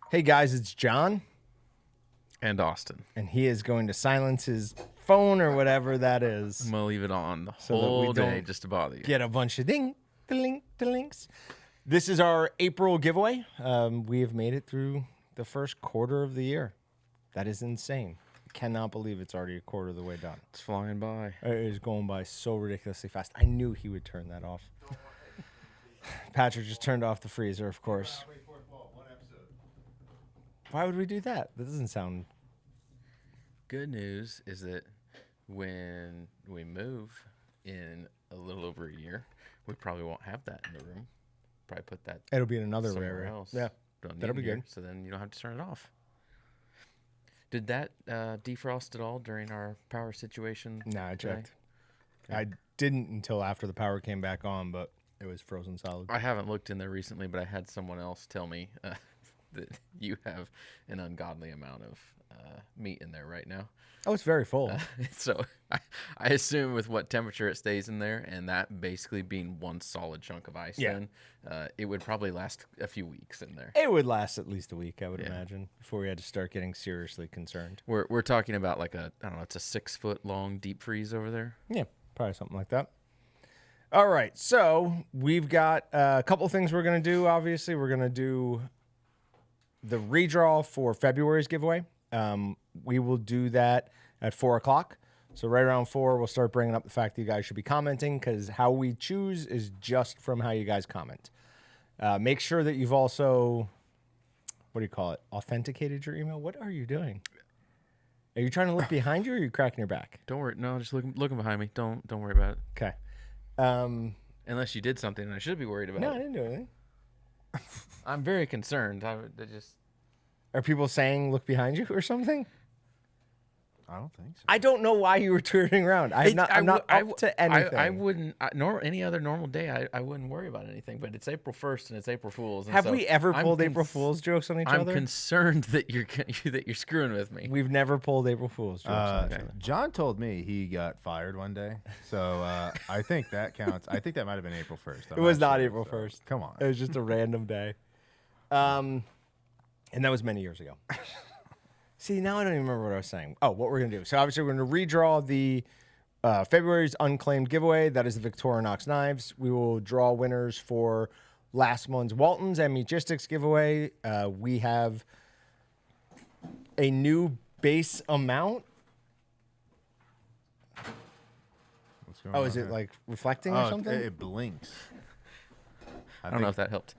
Hey guys, it's John, And Austin. and he is going to silence his phone or whatever that is. I'm going to leave it on the So that we whole day don't just to bother you. Get a bunch of links. This is our April giveaway. We have made it through the first quarter of the year. That is insane. Cannot believe it's already a quarter of the way done. It's flying by. It is going by so ridiculously fast. I knew he would turn that off. Patrick just turned off the freezer, of course. Why would we do that? That doesn't sound... Good news is that when we move in a little over a year, we probably won't have that in the room. Probably put that It'll be in another somewhere area. else. Yeah, Don't that'll need be it here, good. So then you don't have to turn it off. Did that defrost at all during our power situation? No, I today? checked. I didn't until after the power came back on, but it was frozen solid. I haven't looked in there recently, but I had someone else tell me that you have an ungodly amount of meat in there right now. Oh, it's very full. So I assume with what temperature it stays in there, and that basically being one solid chunk of ice, Yeah. then it would probably last a few weeks in there. It would last at least a week, I would Yeah. imagine, before we had to start getting seriously concerned. We're talking about like I don't know, it's a 6 foot long deep freeze over there. Yeah, probably something like that. All right, so we've got a couple things we're going to do. Obviously, we're going to do the redraw for February's giveaway. We will do that at 4 o'clock. So right around 4, we'll start bringing up the fact that you guys should be commenting, because how we choose is just from how you guys comment. Make sure that you've also, what do you call it, authenticated your email. What are you doing? Are you trying to look behind you, or are you cracking your back? Don't worry, no, just looking behind me. Don't worry about it. Okay. Unless you did something, and I should be worried about No, I it. didn't do anything. I'm very concerned. I just Are people saying look behind you or something? I don't think so. I don't know why you were turning around. I'm not up to anything. I wouldn't. Nor any other normal day, I wouldn't worry about anything. But it's April 1st and it's April Fools. And Have so we ever I'm pulled April Fool's jokes on each I'm other? concerned that you're screwing with me. We've never pulled April Fool's jokes on each other. John told me he got fired one day, so I think that counts. I think that might have been April 1st. It was not April 1st. Come on. It was just a random day. And that was many years ago. See, now I don't even remember what I was saying. Oh, what we're going to do. So obviously we're going to redraw the February's unclaimed giveaway. That is the Victorinox knives. We will draw winners for last month's Walton's and Meatgistics giveaway. We have a new base amount. What's going Oh, on is it here? like reflecting or something? It blinks. I don't know if that helped.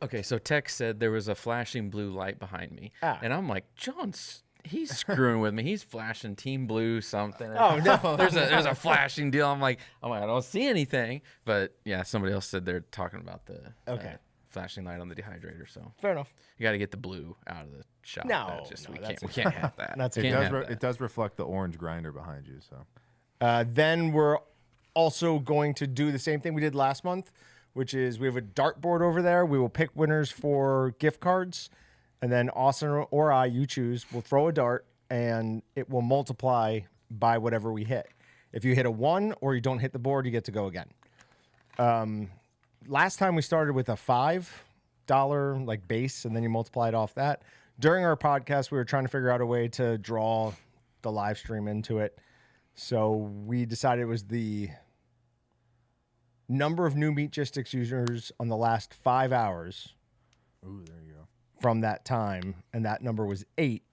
Okay, so Tex said there was a flashing blue light behind me, and I'm like, he's screwing with me. He's flashing Team Blue something. Oh no, there's a flashing deal. I'm like, I don't see anything. But yeah, somebody else said they're talking about the flashing light on the dehydrator. So fair enough. you got to get the blue out of the shop. No, we that's can't have that. That's It okay. Can't does. have that. It does reflect the orange grinder behind you. So Then we're also going to do the same thing we did last month, which is we have a dartboard over there. We will pick winners for gift cards, and then Austin or I, you choose, will throw a dart, and it will multiply by whatever we hit. If you hit a 1 or you don't hit the board, you get to go again. Last time we started with a $5 like base, and then you multiplied off that. During our podcast, we were trying to figure out a way to draw the live stream into it. So we decided it was the number of new Meatgistics users on the last 5 hours ooh, there you go. from that time, and that number was 8.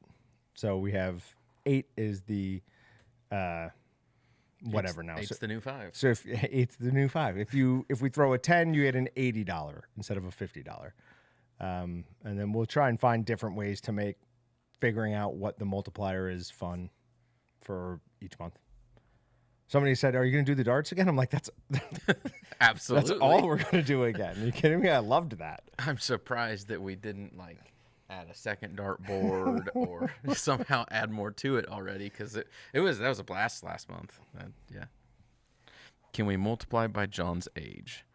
So we have 8 is the whatever now. It's So, the new 5. so if it's the new 5. If we throw a 10, you get an $80 instead of a $50. And then we'll try and find different ways to make figuring out what the multiplier is fun for each month. Somebody said, "Are you going to do the darts again?" I'm like, "That's Absolutely. that's all we're going to do again." Are you kidding me? I loved that. I'm surprised that we didn't like add a second dartboard or somehow add more to it already, because that was a blast last month. Yeah. Can we multiply by John's age?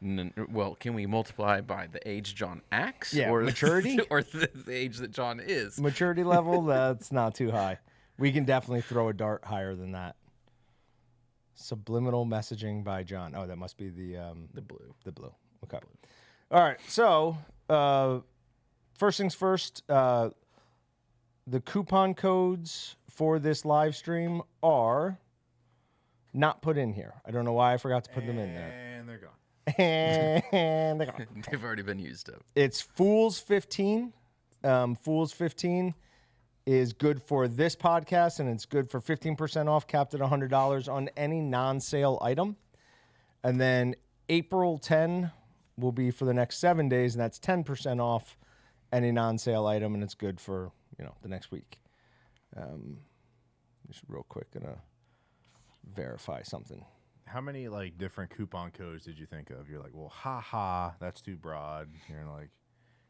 Well, can we multiply by the age John acts? Yeah, or maturity? or the age that John is? Maturity level, that's not too high. We can definitely throw a dart higher than that. Subliminal messaging by John. Oh, that must be the The blue. blue. Okay. All right. So first things first, the coupon codes for this live stream are not put in here. I don't know why I forgot to put them in there. And they're gone. And they're gone. They've already been used up. It's Fools 15. Fools 15 is good for this podcast, and it's good for 15% off, capped at $100 on any non-sale item. And then April 10 will be for the next 7 days, and that's 10% off any non-sale item, and it's good for, the next week. Just real quick, gonna verify something. How many like different coupon codes did you think of? You're like, well, haha, that's too broad. You're like,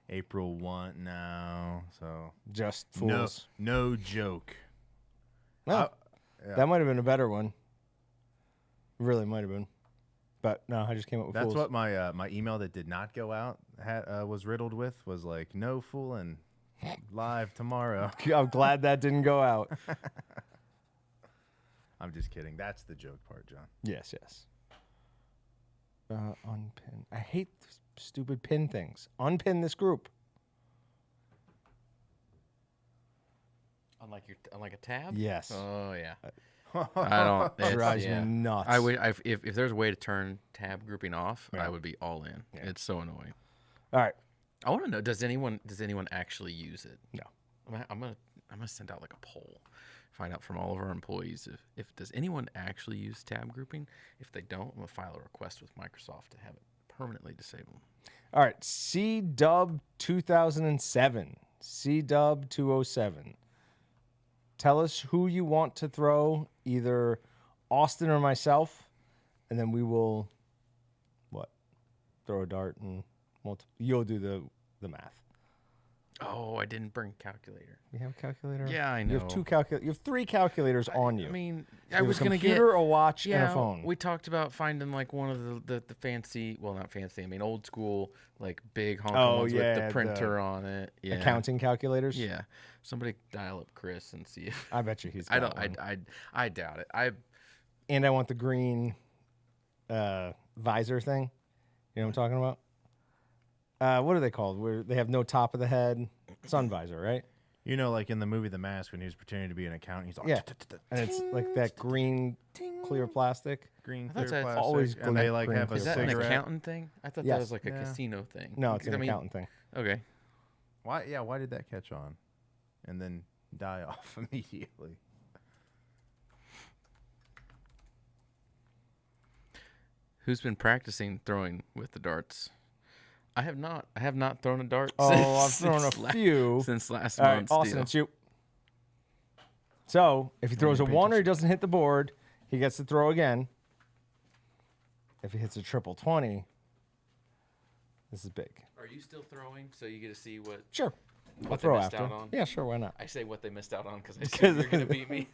April 1 now, so Just Fools. No joke. No, Yeah. that might have been a better one. Really might have been. But no, I just came up with That's Fools. what my my email that did not go out was riddled with, was like, no fooling, live tomorrow. I'm glad that didn't go out. I'm just kidding. That's the joke part, John. Yes. Unpin. I hate stupid pin things. Unpin this group. Unlike a tab? Yes. Oh yeah. I don't. It's, Drives yeah. me nuts. I would. If there's a way to turn tab grouping off, Yeah. I would be all in. Yeah. It's so annoying. All right. I want to know. Does anyone actually use it? No. I'm gonna send out like a poll, find out from all of our employees if does anyone actually use tab grouping. If they don't, I'm gonna file a request with Microsoft to have it permanently disabled. All right. C-Dub 2007. C-Dub 207. Tell us who you want to throw, either Austin or myself, and then we will, throw a dart and you'll do the math. Oh, I didn't bring a calculator. You have a calculator? Yeah, I know. You have you have 3 calculators on you. I mean, You I have was a gonna get computer, a watch, and a phone. We talked about finding like one of the fancy, well, not fancy. I mean, old school, like big honking ones with the printer on it. Yeah. Accounting calculators. Yeah. Somebody dial up Chris and see if. I bet you he's. I got don't. one. I doubt it. And I want the green visor thing. You know what I'm talking about? What are they called? Where they have no top of the head, sun visor, right? You know, like in the movie The Mask, when he was pretending to be an accountant, he's all Yeah, and it's like that green clear plastic. green I clear thought that's plastic, always and they like green have a clear Is that an cigarette. accountant thing? I thought Yes. that was like a Yeah. casino thing. No, it's an I mean, accountant thing. Okay. Why? Yeah, why did that catch on, and then die off immediately? Who's been practicing throwing with the darts? I have not. I have not thrown a dart. Oh, I've since thrown a few. since last All right, month's Austin, deal. it's you. So if he throws a 1 or he doesn't hit the board, he gets to throw again. If he hits a triple 20, this is big. Are you still throwing? So you get to see what Sure. I'll what they throw missed after. out on? Yeah, sure. Why not? I say what they missed out on because I said you're gonna beat me.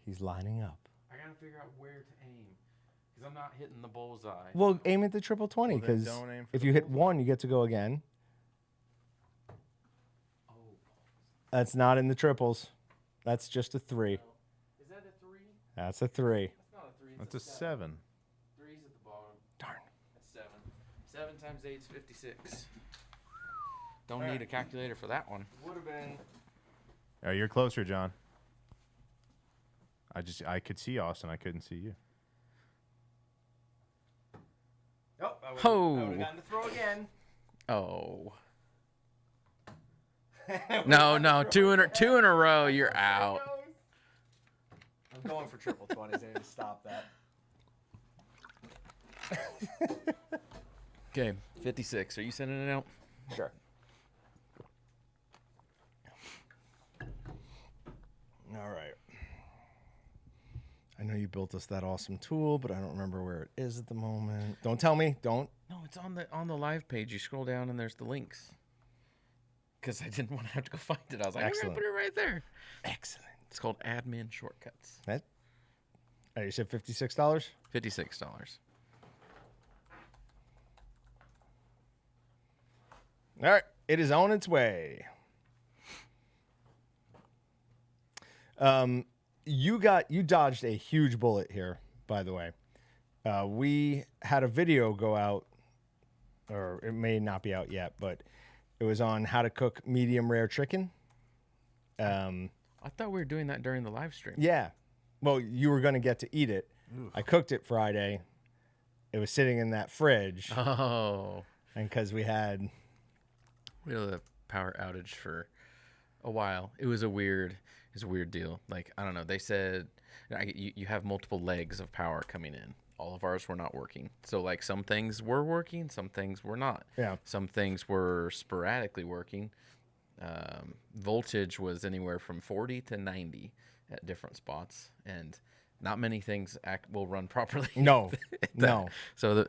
He's lining up. I gotta figure out where to aim because I'm not hitting the bullseye. Well, aim at the triple 20 Well, then because don't aim for if the you hit 1, you get to go again. Oh, That's not in the triples. That's just a 3. is that a 3? That's a 3. That's not a 3. That's a 7. 3's at the bottom. Darn. That's 7. 7 times 8 is 56. Don't need a calculator for that one. Would have been. Oh, you're closer, John. I could see Austin. I couldn't see you. Oh, Ho. I would have gotten to throw again. Oh. No, two in a row. You're out. I'm going for triple 20s. I need to stop that. Okay, 56. Are you sending it out? Sure. All right. I know you built us that awesome tool, but I don't remember where it is at the moment. Don't tell me. Don't. No, it's on the live page. You scroll down and there's the links. Because I didn't want to have to go find it. I was like, I'm Excellent. gonna put it right there. Excellent. It's called Admin Shortcuts. That. Oh, you said $56? $56. All right. It is on its way. You dodged a huge bullet here, by the way. We had a video go out or it may not be out yet, but it was on how to cook medium rare chicken. I thought we were doing that during the live stream. Yeah. Well, you were going to get to eat it. I cooked it Friday. It was sitting in that fridge. Oh. And because we had a power outage for a while. It was a weird deal. Like, I don't know. They said you have multiple legs of power coming in. All of ours were not working. So, like, some things were working, some things were not. Yeah. Some things were sporadically working. Voltage was anywhere from 40 to 90 at different spots, and not many things will run properly. No. No. So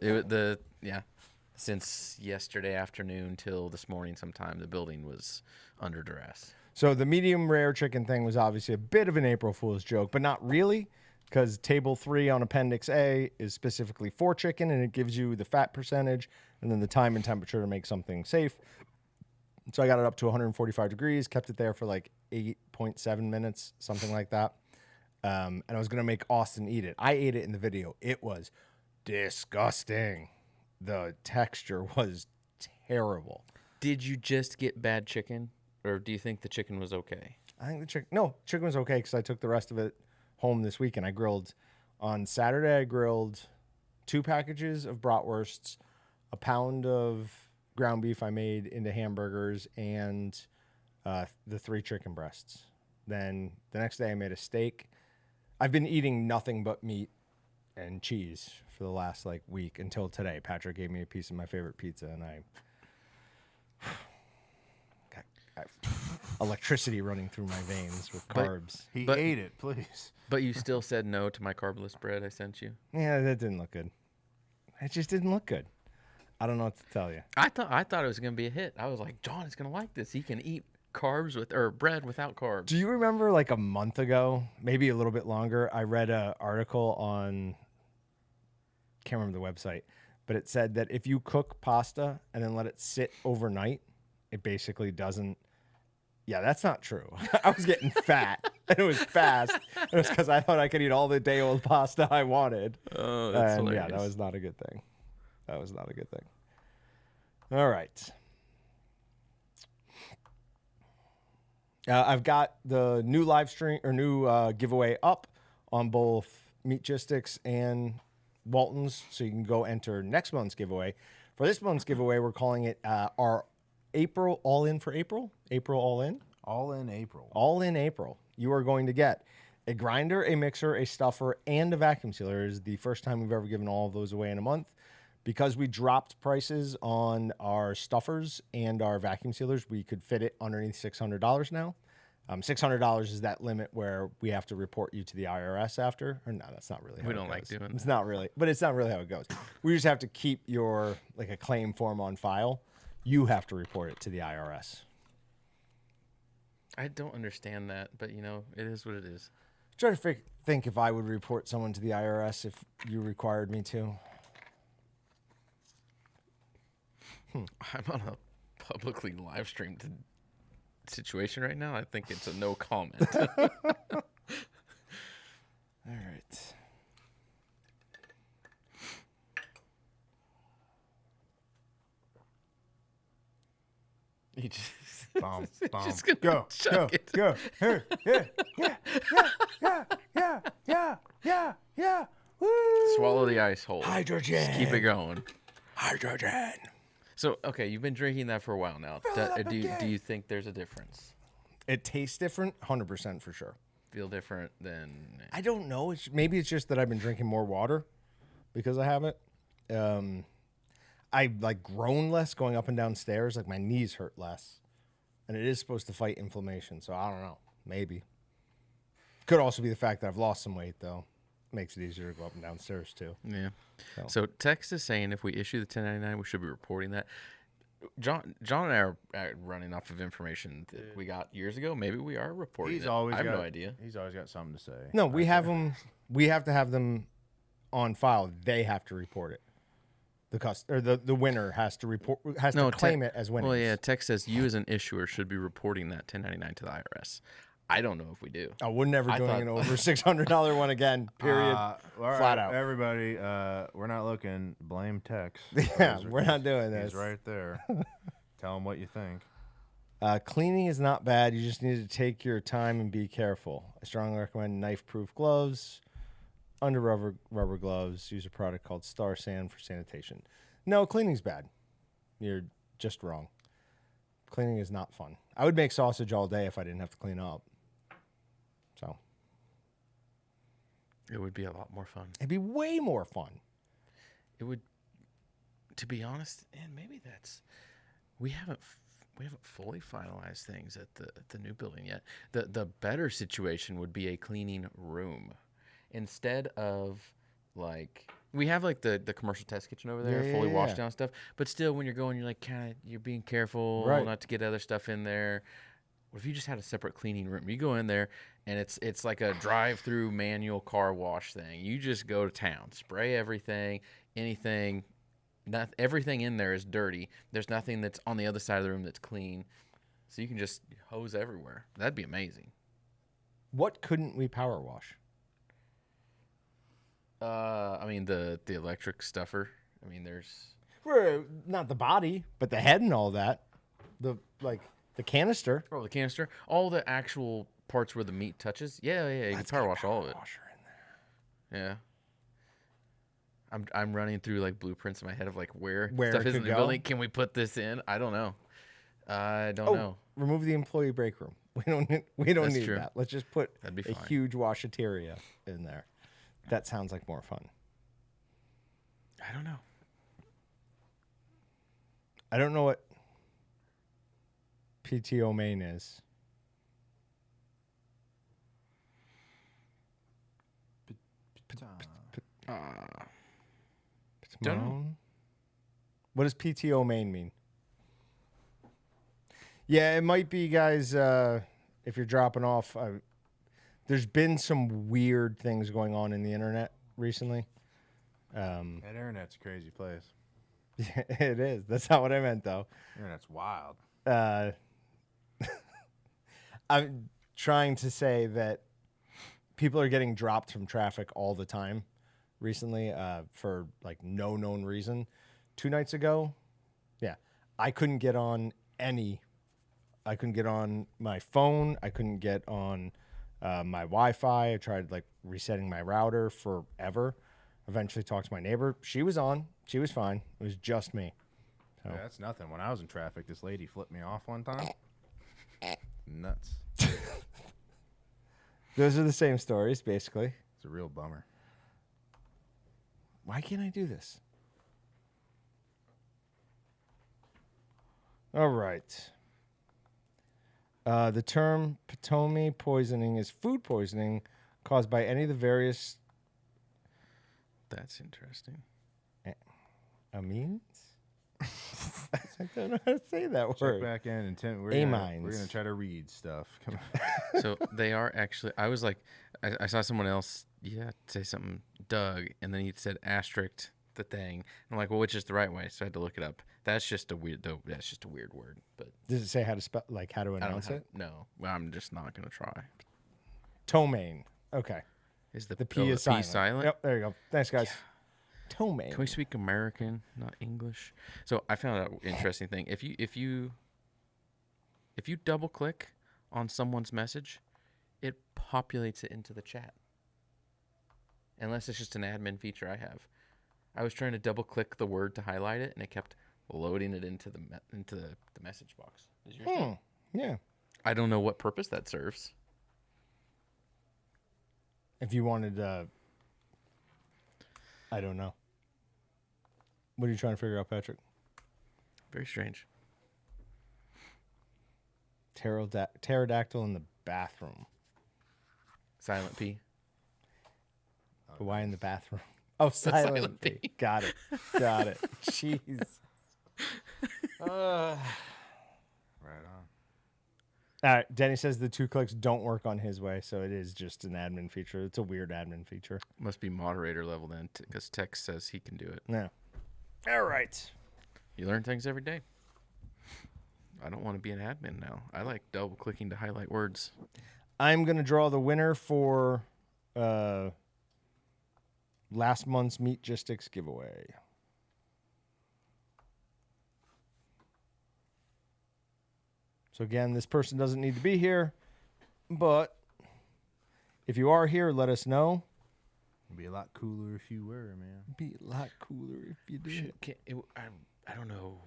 since yesterday afternoon till this morning sometime, the building was under duress. So the medium rare chicken thing was obviously a bit of an April Fool's joke, but not really, because table 3 on Appendix A is specifically for chicken, and it gives you the fat percentage and then the time and temperature to make something safe. So I got it up to 145 degrees, kept it there for like 8.7 minutes, something like that. And I was going to make Austin eat it. I ate it in the video. It was disgusting. The texture was terrible. Did you just get bad chicken, or do you think the chicken was okay? I think chicken was okay because I took the rest of it home this weekend. I grilled on Saturday. I grilled 2 packages of bratwursts, a pound of ground beef I made into hamburgers, and the 3 chicken breasts. Then the next day I made a steak. I've been eating nothing but meat and cheese for the last like week until today. Patrick gave me a piece of my favorite pizza, and I got electricity running through my veins with carbs. He But- ate it, please. But you still said no to my carbless bread I sent you. Yeah, that didn't look good. It just didn't look good. I don't know what to tell you. I thought it was gonna be a hit. I was like, John is gonna like this. He can eat carbs or bread without carbs. Do you remember like a month ago, maybe a little bit longer, I read an article on, can't remember the website, but it said that if you cook pasta and then let it sit overnight, it basically doesn't. Yeah, that's not true. I was getting fat and it was fast. It was because I thought I could eat all the day old pasta I wanted. Oh, that's And hilarious. yeah, that was not a good thing. That was not a good thing. All right. I've got the new live stream or new giveaway up on both Meatgistics and Walton's, so you can go enter next month's giveaway. For this month's giveaway, we're calling it our April All In for April. April All In. All in April. All in April. You are going to get a grinder, a mixer, a stuffer, and a vacuum sealer. It is the first time we've ever given all of those away in a month. Because we dropped prices on our stuffers and our vacuum sealers, we could fit it underneath $600 now. $600 is that limit where we have to report you to the IRS after. Or no, that's not really how We it don't like goes. doing It's not really, but it's not really how it goes. We just have to keep your, like a claim form on file. You have to report it to the IRS. I don't understand that, but it is what it is. Try to think if I would report someone to the IRS if you required me to. I'm on a publicly live streamed situation right now. I think it's a no comment. All right. You just, Bum, you're bum. just gonna Go, chug go, it. go. Here, yeah. Woo. Swallow the ice hole. Hydrogen. Just keep it going. Hydrogen. So, okay, you've been drinking that for a while now. Do you think there's a difference? It tastes different, 100% for sure. Feel different than I don't know. Maybe it's just that I've been drinking more water because I have it. I like groan less going up and down stairs. Like my knees hurt less, and it is supposed to fight inflammation. So I don't know. Maybe. Could also be the fact that I've lost some weight though. Makes it easier to go up and down stairs too. Yeah. So Tex is saying if we issue the 1099, we should be reporting that. John and I are running off of information that we got years ago. Maybe we are reporting it. I have no idea. He's always got something to say. No, we have them. We have to have them on file. They have to report it. The winner has to report. Has to claim it as winning. Well, yeah. Tex says you as an issuer should be reporting that 1099 to the IRS. I don't know if we do. Oh, we're never I doing thought- an over $600 one again. Period. All right, Flat out. Everybody, we're not looking. Blame Tex. Yeah, we're not doing this. He's right there. Tell him what you think. Cleaning is not bad. You just need to take your time and be careful. I strongly recommend knife-proof gloves, under rubber gloves. Use a product called Star Sand for sanitation. No, cleaning's bad. You're just wrong. Cleaning is not fun. I would make sausage all day if I didn't have to clean up. So It would be a lot more fun. it'd be way more fun. It would, to be honest, and maybe that's we haven't fully finalized things at the new building yet. The better situation would be a cleaning room instead of like we have like the commercial test kitchen over there, fully washed down stuff. But still, when you're going, you're like you're being careful not to get other stuff in there. What if you just had a separate cleaning room? You go in there and it's like a drive-through manual car wash thing. You just go to town, spray everything, anything. Everything in there is dirty. There's nothing that's on the other side of the room that's clean. So you can just hose everywhere. That'd be amazing. What couldn't we power wash? I mean the electric stuffer. I mean there's Not the body, but the head and all that. The canister. the canister, all the actual parts where the meat touches. Yeah, you can power wash all of it. Washer in there. Yeah. I'm running through like blueprints in my head of like where Where stuff it is in could the go? building. Can we put this in? I don't know. I don't know. Remove the employee break room. We don't That's need true. that. Let's just put That'd be a fine. huge washateria in there. That sounds like more fun. I don't know. I don't know what PTO main is. Don't know. Patmone? What does PTO main mean? Yeah, it might be, guys. If you're dropping off, there's been some weird things going on in the internet recently. That internet's a crazy place. It is. That's not what I meant, though. Internet's wild. I'm trying to say that people are getting dropped from traffic all the time recently for like no known reason. 2 nights ago, I couldn't get on I couldn't get on my phone. I couldn't get on my Wi-Fi. I tried like resetting my router forever. Eventually talked to my neighbor. She was on. She was fine. It was just me. So. Yeah, that's nothing. When I was in traffic, this lady flipped me off one time. Nuts. Those are the same stories, basically. It's a real bummer. Why can't I do this? All right. The term Potomac poisoning is food poisoning caused by any of the various That's interesting. amines. I don't know how to say that Check word. back in and we're Amines. gonna try to read stuff. Come on. So they are actually. I was like, I saw someone else, say something, Doug, and then he said asterisk the thing. I'm like, well, which is the right way? So I had to look it up. That's just a weird. That's just a weird word. But Does it say how to spell, like how to I don't announce know. it? No, well, I'm just not gonna try. Ptomaine. Okay. Is the The P is silent. silent? Yep. There you go. Thanks, guys. Ptomaine. Can we speak American, not English? So I found out an interesting thing. If you double click on someone's message, it populates it into the chat. Unless it's just an admin feature I have. I was trying to double click the word to highlight it, and it kept loading it into the message box. Is yours done? Yeah. I don't know what purpose that serves. If you wanted I don't know. What are you trying to figure out, Patrick? Very strange. Pterodactyl in the bathroom. Silent P. But why in the bathroom? Oh, silent, silent P. P. Got it. Jeez. Right on. All right. Denny says the 2 clicks don't work on his way, so it is just an admin feature. It's a weird admin feature. Must be moderator level then, because Tex says he can do it. Yeah. All right. You learn things every day. I don't want to be an admin now. I like double clicking to highlight words. I'm going to draw the winner for last month's Meatgistics giveaway. So again, this person doesn't need to be here, but if you are here, let us know. It'd be a lot cooler if you were, man. Be a lot cooler if you did. I don't know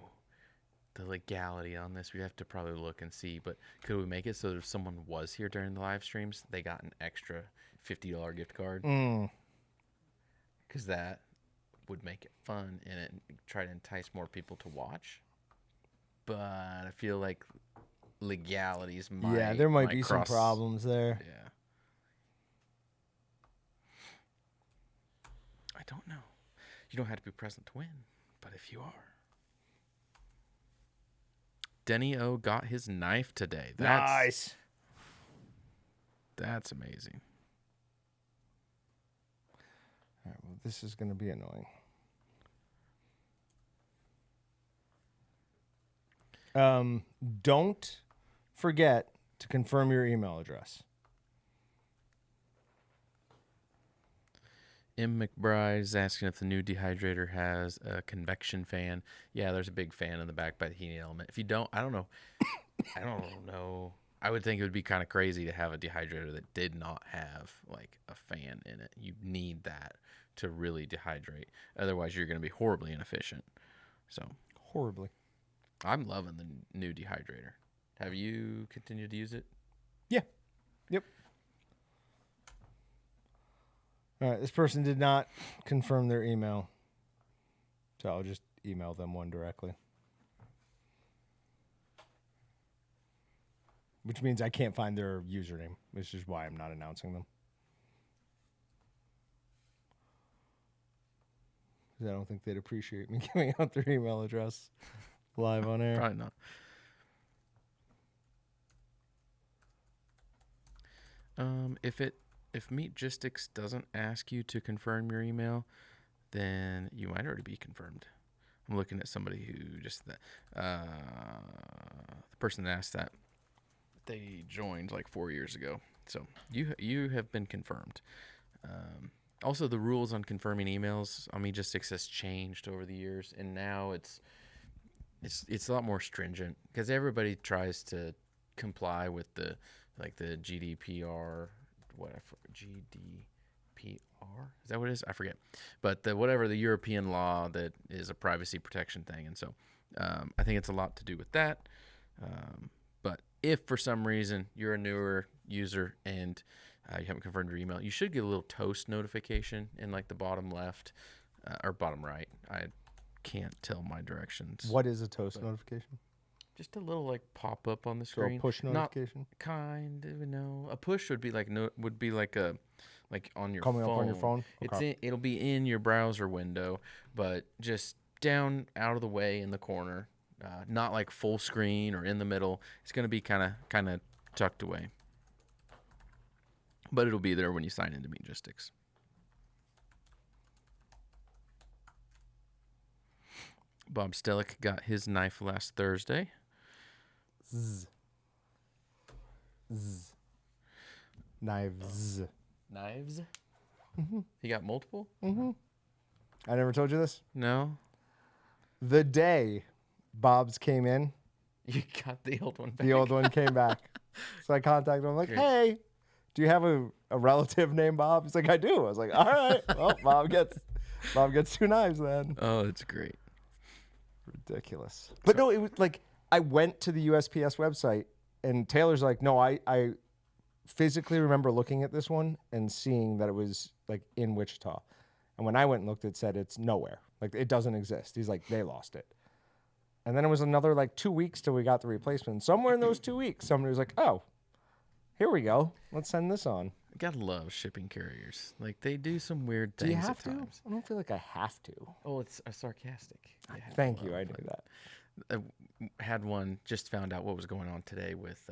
the legality on this. We have to probably look and see. But could we make it so that if someone was here during the live streams, they got an extra $50 gift card? Because that would make it fun and it try to entice more people to watch. But I feel like legalities might there might be cross. some problems there. Yeah. I don't know. You don't have to be present to win, but if you are. Denny O got his knife today. Nice. That's amazing. All right, well, this is going to be annoying. Don't forget to confirm your email address. M. McBride is asking if the new dehydrator has a convection fan. Yeah, there's a big fan in the back by the heating element. If you don't, I don't know. I don't know. I would think it would be kind of crazy to have a dehydrator that did not have like a fan in it. You need that to really dehydrate. Otherwise, you're going to be horribly inefficient. So Horribly. I'm loving the new dehydrator. Have you continued to use it? Yeah. Yep. All right, this person did not confirm their email, so I'll just email them one directly. Which means I can't find their username, which is why I'm not announcing them. Because I don't think they'd appreciate me giving out their email address live on air. Probably not. If Meatgistics doesn't ask you to confirm your email, then you might already be confirmed. I'm looking at somebody who just the person that asked that, they joined like 4 years ago, so you have been confirmed. Also, the rules on confirming emails on Meatgistics has changed over the years, and now it's a lot more stringent because everybody tries to comply with the GDPR. GDPR? Is that what it is? I forget. But whatever the European law that is a privacy protection thing. And so I think it's a lot to do with that. But if for some reason you're a newer user and you haven't confirmed your email, you should get a little toast notification in like the bottom left or bottom right. I can't tell my directions. What is a toast notification? Just a little like pop up on the So screen. a push notification? Not kind of, no. A push would be like on your Coming phone. up on your phone? Okay. It'll be in your browser window, but just down out of the way in the corner, not like full screen or in the middle. It's gonna be kind of tucked away, but it'll be there when you sign into Meatgistics. Bob Stellick got his knife last Thursday. Zzz. Zzz. Knives. Knives? Mm-hmm. He got multiple? Mm-hmm. I never told you this? No. The day Bob's came in, You got the old one back. the old one came back. So I contacted him. I'm like, hey, do you have a relative named Bob? He's like, I do. I was like, all right. Well, Bob gets 2 knives then. Oh, it's great. Ridiculous. But no, it was like I went to the USPS website and Taylor's like, no, I physically remember looking at this one and seeing that it was like in Wichita. And when I went and looked, it said it's nowhere. Like it doesn't exist. He's like, they lost it. And then it was another like 2 weeks till we got the replacement. Somewhere in those 2 weeks, somebody was like, oh, here we go. Let's send this on. I gotta love shipping carriers. Like they do some weird things Do you have at to? times. I don't feel like I have to. Oh, it's sarcastic. Thank you. I knew that. I had one, just found out what was going on today with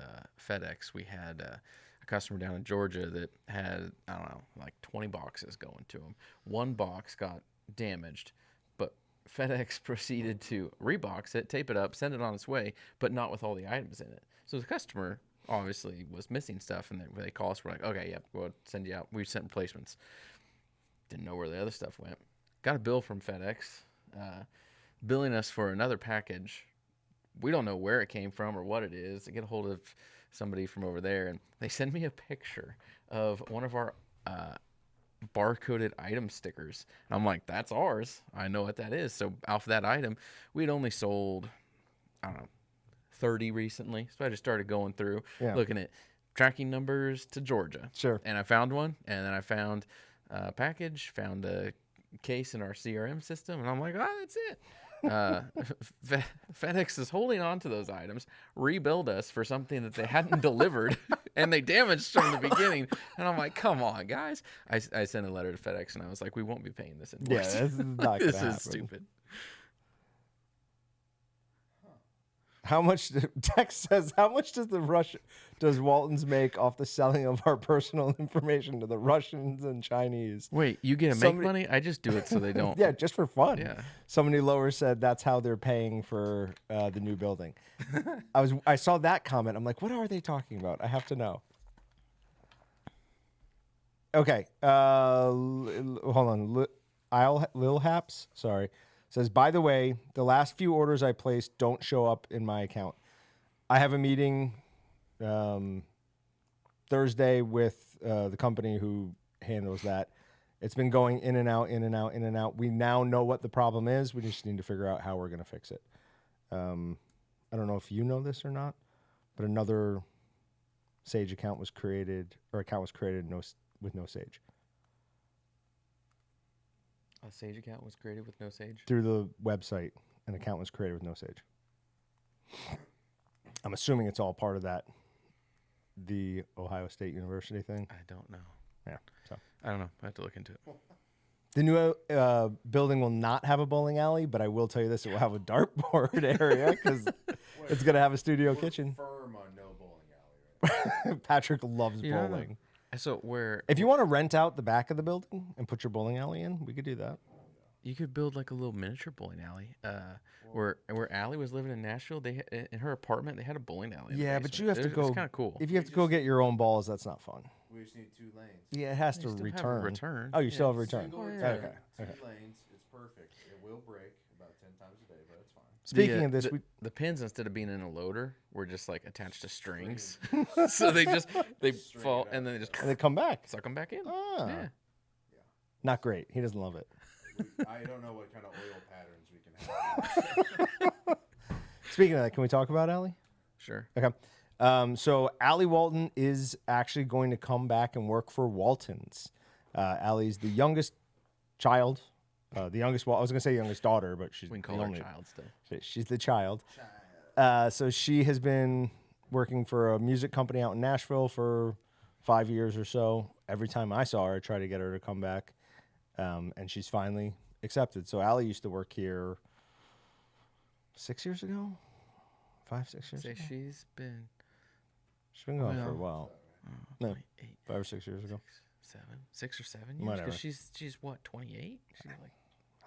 FedEx. We had a customer down in Georgia that had, I don't know, like 20 boxes going to him. One box got damaged, but FedEx proceeded to rebox it, tape it up, send it on its way, but not with all the items in it. So the customer obviously was missing stuff, and they call us. We're like, okay, yeah, we'll send you out. We sent replacements. Didn't know where the other stuff went. Got a bill from FedEx, billing us for another package. We don't know where it came from or what it is. I get a hold of somebody from over there, and they send me a picture of one of our barcoded item stickers. And I'm like, that's ours. I know what that is. So off that item, we'd only sold, I don't know, 30 recently. So I just started going through, looking at tracking numbers to Georgia. Sure. And I found one, and then I found a package, found a case in our CRM system, and I'm like, that's it. FedEx is holding on to those items, rebuild us for something that they hadn't delivered, and they damaged from the beginning. And I'm like, come on, guys. I sent a letter to FedEx, and I was like, we won't be paying this invoice. Yeah, this is not gonna This happen. is stupid. How much? Tex says, how much does Walton's make off the selling of our personal information to the Russians and Chinese? Wait, you get to make money? I just do it so they don't. Yeah, just for fun. Yeah. Somebody lower said that's how they're paying for the new building. I saw that comment. I'm like, what are they talking about? I have to know. Okay. Hold on. Lil Haps, sorry, says, by the way, the last few orders I placed don't show up in my account. I have a meeting Thursday with the company who handles that. It's been going in and out, in and out, in and out. We now know what the problem is. We just need to figure out how we're going to fix it. I don't know if you know this or not, but another Sage account was created, with no Sage. A Sage account was created with no Sage? Through the website, an account was created with no Sage. I'm assuming it's all part of the Ohio State University thing. I don't know. Yeah, so. I don't know. I have to look into it. The new building will not have a bowling alley, but I will tell you this: it will have a dartboard area because it's going to have a studio kitchen. Firm on no bowling alley. Right? Patrick loves Yeah, bowling. So If you want to rent out the back of the building and put your bowling alley in, we could do that. you could build like a little miniature bowling alley. Where Allie was living in Nashville, in her apartment they had a bowling alley. in the Yeah, but basement. you have to go. It's kind of cool. If you have to go get your own balls, that's not fun. We just need 2 lanes. Yeah, it has to still have a return. return. Oh, you still Yeah. have a return. Single Oh, return, yeah. Okay. 2 lanes. It's perfect. It will break about 10 times a day, but it's fine. Speaking of this, the pins instead of being in a loader were just like attached to strings, so they fall and then they just and they come back. suck them back in. Ah. Yeah. Not great. He doesn't love it. I don't know what kind of oil patterns we can have. Speaking of that, can we talk about Allie? Sure. Okay. So Allie Walton is actually going to come back and work for Walton's. Allie's the youngest child. I was going to say youngest daughter, but she's We can call the her only, child still. She's the child. So she has been working for a music company out in Nashville for 5 years or so. Every time I saw her, I tried to get her to come back, and she's finally accepted. So Allie used to work here 6 years ago, 5, 6 years Say ago. she's been She's been gone for a Well, while. No, 8, 5 or 6 years ago. 6 or 7 years. Whatever. Because she's what 28. She's like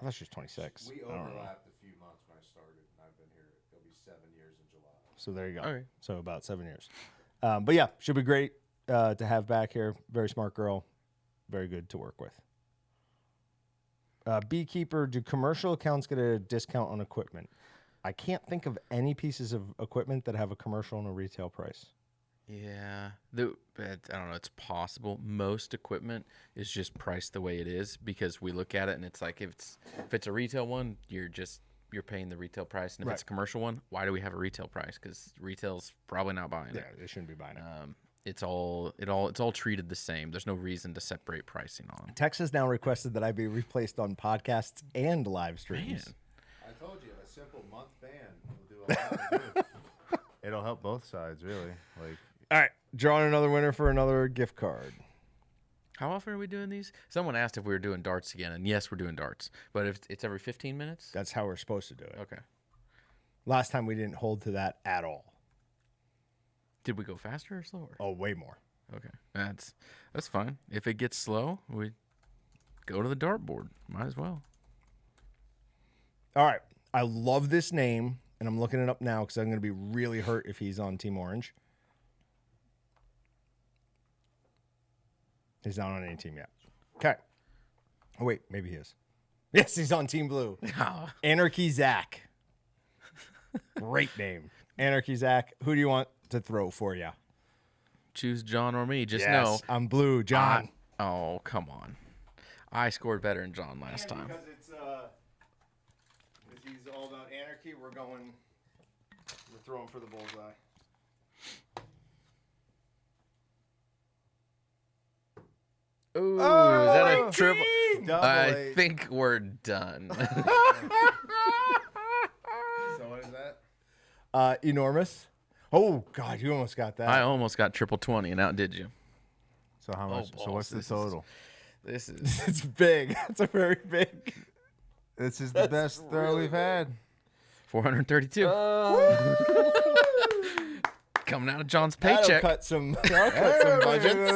I thought she was 26. We I don't know. overlapped a few months when I started, and I've been here. It'll be 7 years in July. So there you go. Okay. So about 7 years. But yeah, she'll be great to have back here. Very smart girl. Very good to work with. Beekeeper, do commercial accounts get a discount on equipment? I can't think of any pieces of equipment that have a commercial and a retail price. Yeah, I don't know. It's possible. Most equipment is just priced the way it is because we look at it and it's like if it's a retail one, you're paying the retail price, and if it's a commercial one, why do we have a retail price? Because retail's probably not buying Yeah, it. they shouldn't be buying it. It's all treated the same. There's no reason to separate pricing on them. Texas now requested that I be replaced on podcasts and live streams. Man. I told you, a simple month ban will do a lot of good. It'll help both sides, really. Like, All right, drawing another winner for another gift card. How often are we doing these? Someone asked if we were doing darts again, and yes, we're doing darts. But if it's every 15 minutes? That's how we're supposed to do it. Okay. Last time we didn't hold to that at all. Did we go faster or slower? Oh, way more. Okay. That's fine. If it gets slow, we go to the dartboard. Might as well. All right. I love this name, and I'm looking it up now because I'm going to be really hurt if he's on Team Orange. He's not on any team yet. Okay. Oh, wait. Maybe he is. Yes, he's on Team Blue. Oh, Anarchy Zach. Great name. Anarchy Zach. Who do you want to throw for you? choose John or me. Just know. I'm Blue. John. Oh, come on. I scored better than John last time. Because he's all about anarchy, we're throwing for the bullseye. Ooh, is that a 18! triple? Double I eight. think we're done. So what is that? Enormous. Oh, God, you almost got that. I almost got triple 20 and outdid you. So how much? So what's the balls, total? This is It's big. It's a very big. This is the best throw really we've had. 432. Coming out of John's That'll paycheck. cut some budgets. That'll cut some budgets.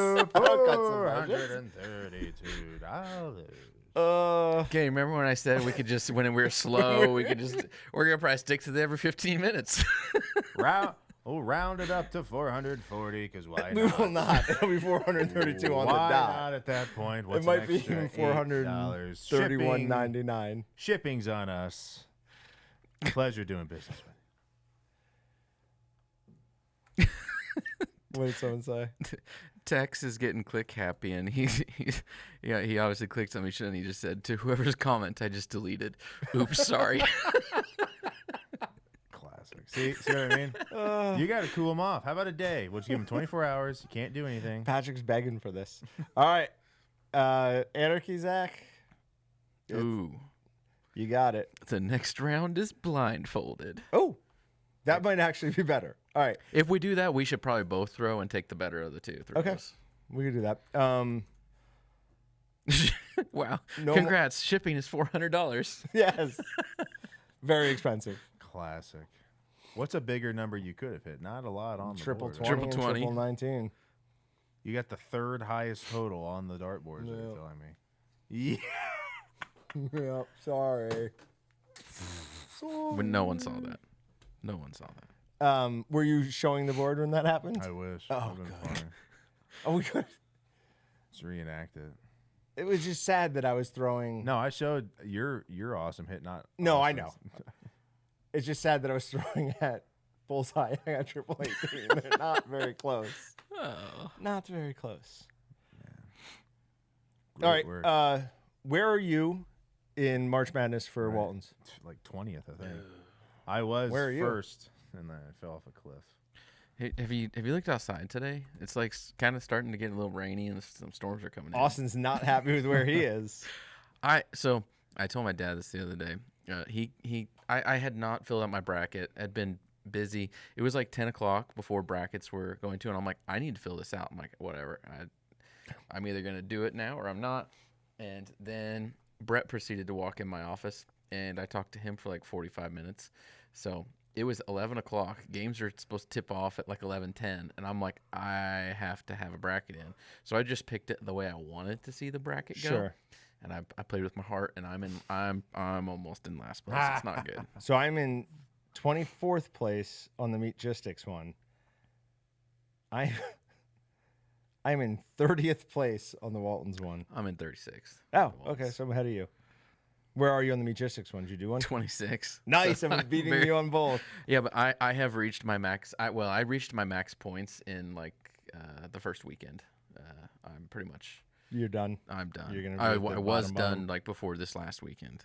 $432. Okay, remember when I said we could just, when we were slow, we're going to probably stick to the every 15 minutes. Round it up to 440, because why We not? will not. It'll be 432 on the Why dot. not at that point? What's It might an be extra even $8? $431.99. Shipping's on us. Pleasure doing business with you. What did someone say? Tex is getting click happy, and he obviously clicked something he shouldn't. He just said, to whoever's comment I just deleted. Oops, sorry. Classic. See what I mean? You got to cool them off. How about a day? We'll just give them 24 hours. You can't do anything. Patrick's begging for this. All right. Anarchy Zach. Ooh. You got it. The next round is blindfolded. Oh, that might actually be better. All right. If we do that, we should probably both throw and take the better of the two throws. Okay. We can do that. Wow. No Congrats. Shipping is $400. Yes. Very expensive. Classic. What's a bigger number you could have hit? Not a lot on Triple the 20 board. Triple and 20. triple 19. You got the third highest total on the dartboards. Yeah. You're telling me. Yeah. Yep. Sorry. But no one saw that. No one saw that. Were you showing the board when that happened? I wish. Oh, Would've been God. funny. Oh, we could. Let's reenact it. It was just sad that I was throwing. No, I showed your awesome hit. Not No, I Austin's. know. It's just sad that I was throwing at bullseye. I got triple 18. They're not very close. Oh. Not very close. Great All right. work. Where are you in March Madness for Right. Waltons? Like 20th, I think. I was Where are you? first, and then I fell off a cliff. Hey, have you looked outside today? It's like kind of starting to get a little rainy and some storms are coming in. Austin's not happy with where he is. I told my dad this the other day. I had not filled out my bracket. Had been busy. It was like 10 o'clock before brackets were going to, and I'm like, I need to fill this out. I'm like, whatever. I'm either gonna do it now or I'm not. And then Brett proceeded to walk in my office, and I talked to him for like 45 minutes. So it was 11 o'clock. Games are supposed to tip off at like 11:10, and I'm like, I have to have a bracket in. So I just picked it the way I wanted to see the bracket go. Sure. And I played with my heart, and I'm almost in last place. It's not good. So I'm in 24th place on the Meatgistics one. I'm in 30th place on the Waltons one. I'm in 36th. Oh, okay. So I'm ahead of you. Where are you on the Meatgistics one? Did you do one? 26. Nice. I'm beating you on both. Yeah, but I have reached my max. I reached my max points in like the first weekend. I'm pretty much. You're done. I'm done. You're gonna be I at the was bottom. done like before this last weekend.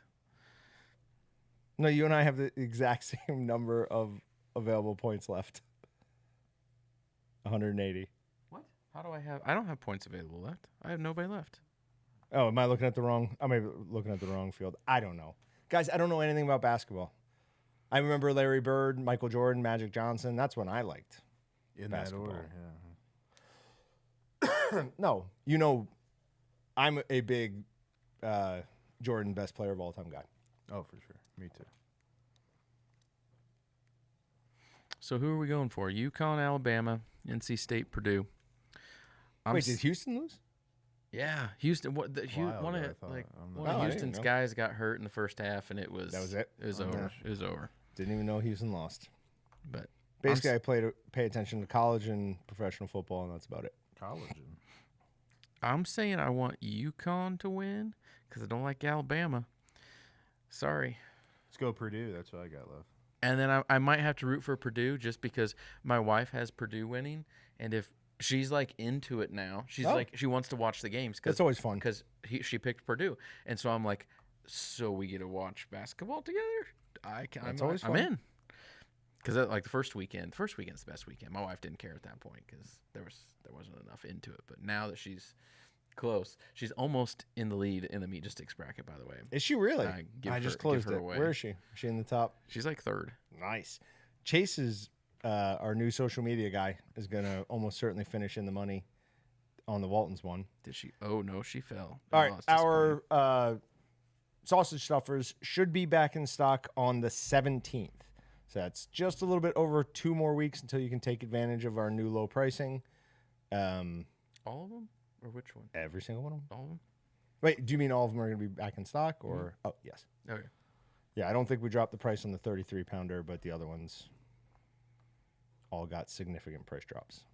No, you and I have the exact same number of available points left. 180. What? How do I have? I don't have points available left. I have nobody left. Oh, am I looking at the wrong? I may be looking at the wrong field. I don't know, guys. I don't know anything about basketball. I remember Larry Bird, Michael Jordan, Magic Johnson. That's when I liked. In Basketball. that order, yeah. No, I'm a big Jordan best player of all time guy. Oh, for sure. Me too. So who are we going for? UConn, Alabama, NC State, Purdue. Wait, did Houston lose? Yeah, Houston. What the While one ago, of I thought. like I'm one not- of Oh, I didn't Houston's know. guys got hurt in the first half, and it was That was it? It was Oh, over. gosh. It was over. Didn't even know Houston lost. But Basically, I pay attention to college and professional football, and that's about it. College. I'm saying I want UConn to win because I don't like Alabama. Sorry. Let's go Purdue. That's what I got left. And then I might have to root for Purdue just because my wife has Purdue winning. And if she's like into it now, she's like, she wants to watch the games. That's always fun. Because she picked Purdue. And so I'm like, so we get to watch basketball together? I'm in. Because like the first weekend's the best weekend. My wife didn't care at that point because there wasn't enough into it. But now that she's close, she's almost in the lead in the meat just sticks bracket. By the way, Is she really? I just closed her it. away. Where is she? Is she in the top? She's like third. Nice. Chase is our new social media guy is gonna almost certainly finish in the money on the Waltons one. Did she? Oh no, she fell. All Oh, right, it's disappointing. our sausage stuffers should be back in stock on the 17th. So that's just a little bit over 2 more weeks until you can take advantage of our new low pricing. All of them, or which one? Every single one of them. All of them. Wait, do you mean all of them are going to be back in stock? Or Oh, yes. Okay. Yeah, I don't think we dropped the price on the 33-pounder, but the other ones all got significant price drops.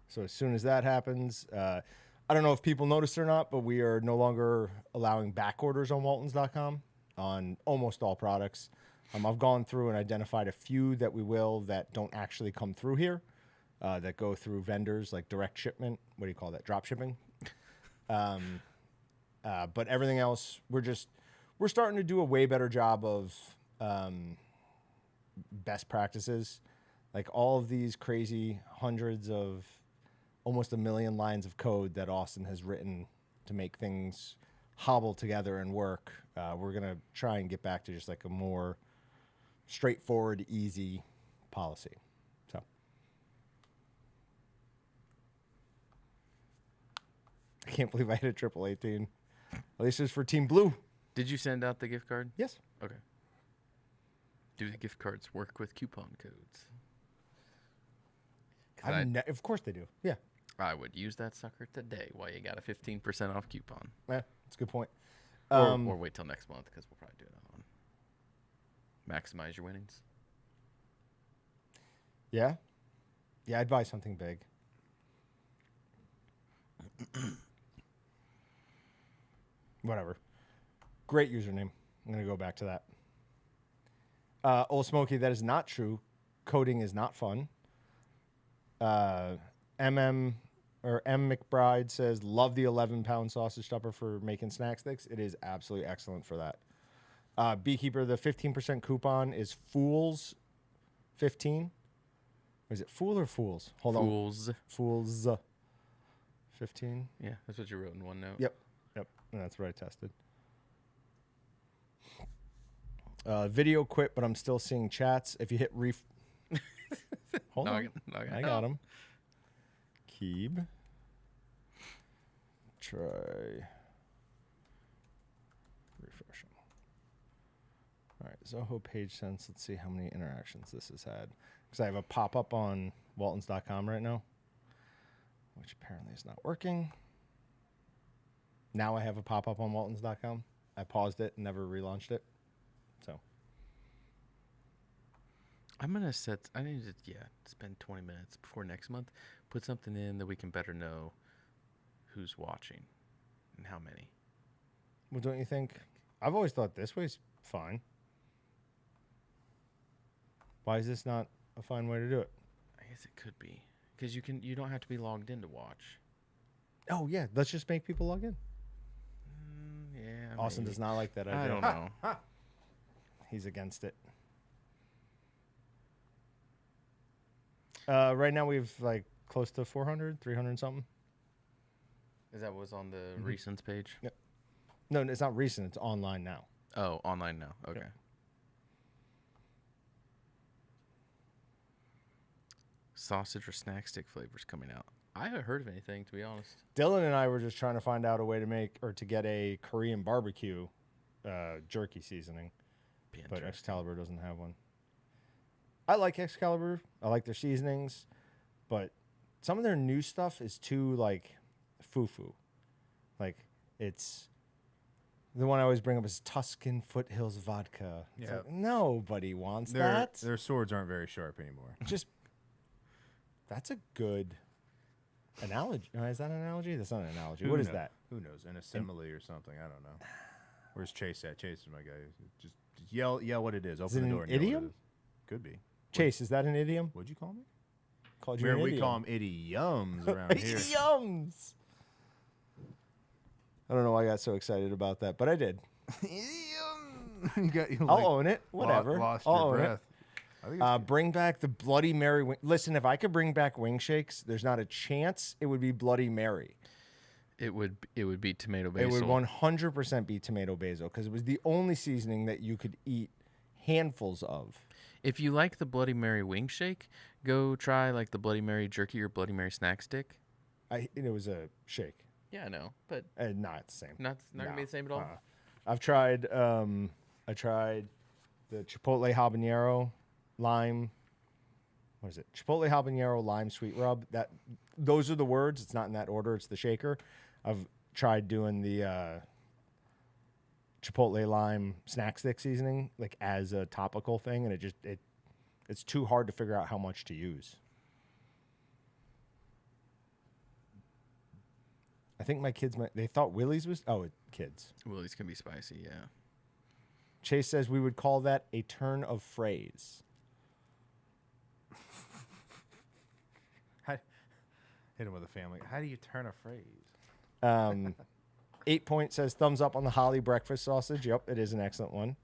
So as soon as that happens, I don't know if people noticed or not, but we are no longer allowing back orders on Waltons.com on almost all products. I've gone through and identified a few that we will that don't actually come through here, that go through vendors like direct shipment. What do you call that? Drop shipping. But everything else, we're starting to do a way better job of best practices. Like all of these crazy hundreds of almost 1 million lines of code that Austin has written to make things hobble together and work. We're going to try and get back to just like a more straightforward, easy policy. So I can't believe I hit a 1818. At least it's for Team Blue. Did you send out the gift card? Yes. Okay. Do the gift cards work with coupon codes? 'Cause Of course they do. Yeah. I would use that sucker today while you got a 15% off coupon. Yeah, that's a good point. Or wait till next month because we'll probably do another one. Maximize your winnings. Yeah. Yeah, I'd buy something big. Whatever. Great username. I'm going to go back to that. Old Smoky, that is not true. Coding is not fun. M McBride says, love the 11-pound sausage stuffer for making snack sticks. It is absolutely excellent for that. Beekeeper, the 15% coupon is Fools 15. Is it Fool or Fools? Hold Fools. on. Fools 15. Yeah, that's what you wrote in one note. Yep. And that's what I tested. Video quit, but I'm still seeing chats. If you hit hold on. I got him. Keeb. Try refreshing. All right, Zoho page sense. Let's see how many interactions this has had. Because I have a pop-up on Waltons.com right now, which apparently is not working. Now I have a pop-up on Waltons.com. I paused it and never relaunched it. So I'm going to I need to, spend 20 minutes before next month. Put something in that we can better know who's watching and how many. Well, don't you think? I've always thought this way's fine. Why is this not a fine way to do it? I guess it could be. Because you don't have to be logged in to watch. Oh, yeah. Let's just make people log in. Yeah. Austin maybe. does not like that idea. I don't know. He's against it. Right now we've like close to 400, 300 something. Is that what was on the recents page? Yep. No, it's not recent. It's online now. Oh, online now. Okay. Yep. Sausage or snack stick flavors coming out. I haven't heard of anything, to be honest. Dylan and I were just trying to find out a way to make or to get a Korean barbecue jerky seasoning, but Excalibur doesn't have one. I like Excalibur. I like their seasonings, but some of their new stuff is too like foo-foo. Like it's the one I always bring up is Tuscan Foothills vodka. It's Yeah. like, nobody wants Their that. their swords aren't very sharp anymore. Just that's a good Analogy? Is that an analogy? That's not an analogy. Who What is knows? that? Who knows? An assembly or something. I don't know. Where's Chase at? Chase is my guy. Just yell what it is. Open it the an door. And yell what it idiom? is. Could be. Chase, is that an idiom? What'd you call me? Called you an We idiom. call them idioms around here. Idioms. I don't know why I got so excited about that, but I did. Idiom. I'll own it. Whatever. Lost I'll your own breath. I think it's Bring back the Bloody Mary. Listen, if I could bring back wing shakes, there's not a chance it would be Bloody Mary. It would be tomato It basil. would 100% be tomato basil because it was the only seasoning that you could eat handfuls of. If you like the Bloody Mary wing shake, go try like the Bloody Mary jerky or Bloody Mary snack stick. It was a shake. Yeah, I know, but Not the same. not gonna be the same at all. I've tried. I tried the Chipotle habanero lime. What is it? Chipotle habanero lime sweet rub. Those are the words. It's not in that order. It's the shaker. I've tried doing the Chipotle lime snack stick seasoning like as a topical thing, and it's too hard to figure out how much to use. I think my kids they thought Willie's was kids. Willie's can be spicy, yeah. Chase says we would call that a turn of phrase. hit him with a family. How do you turn a phrase? 8 Point says thumbs up on the Holly breakfast sausage. Yep, it is an excellent one.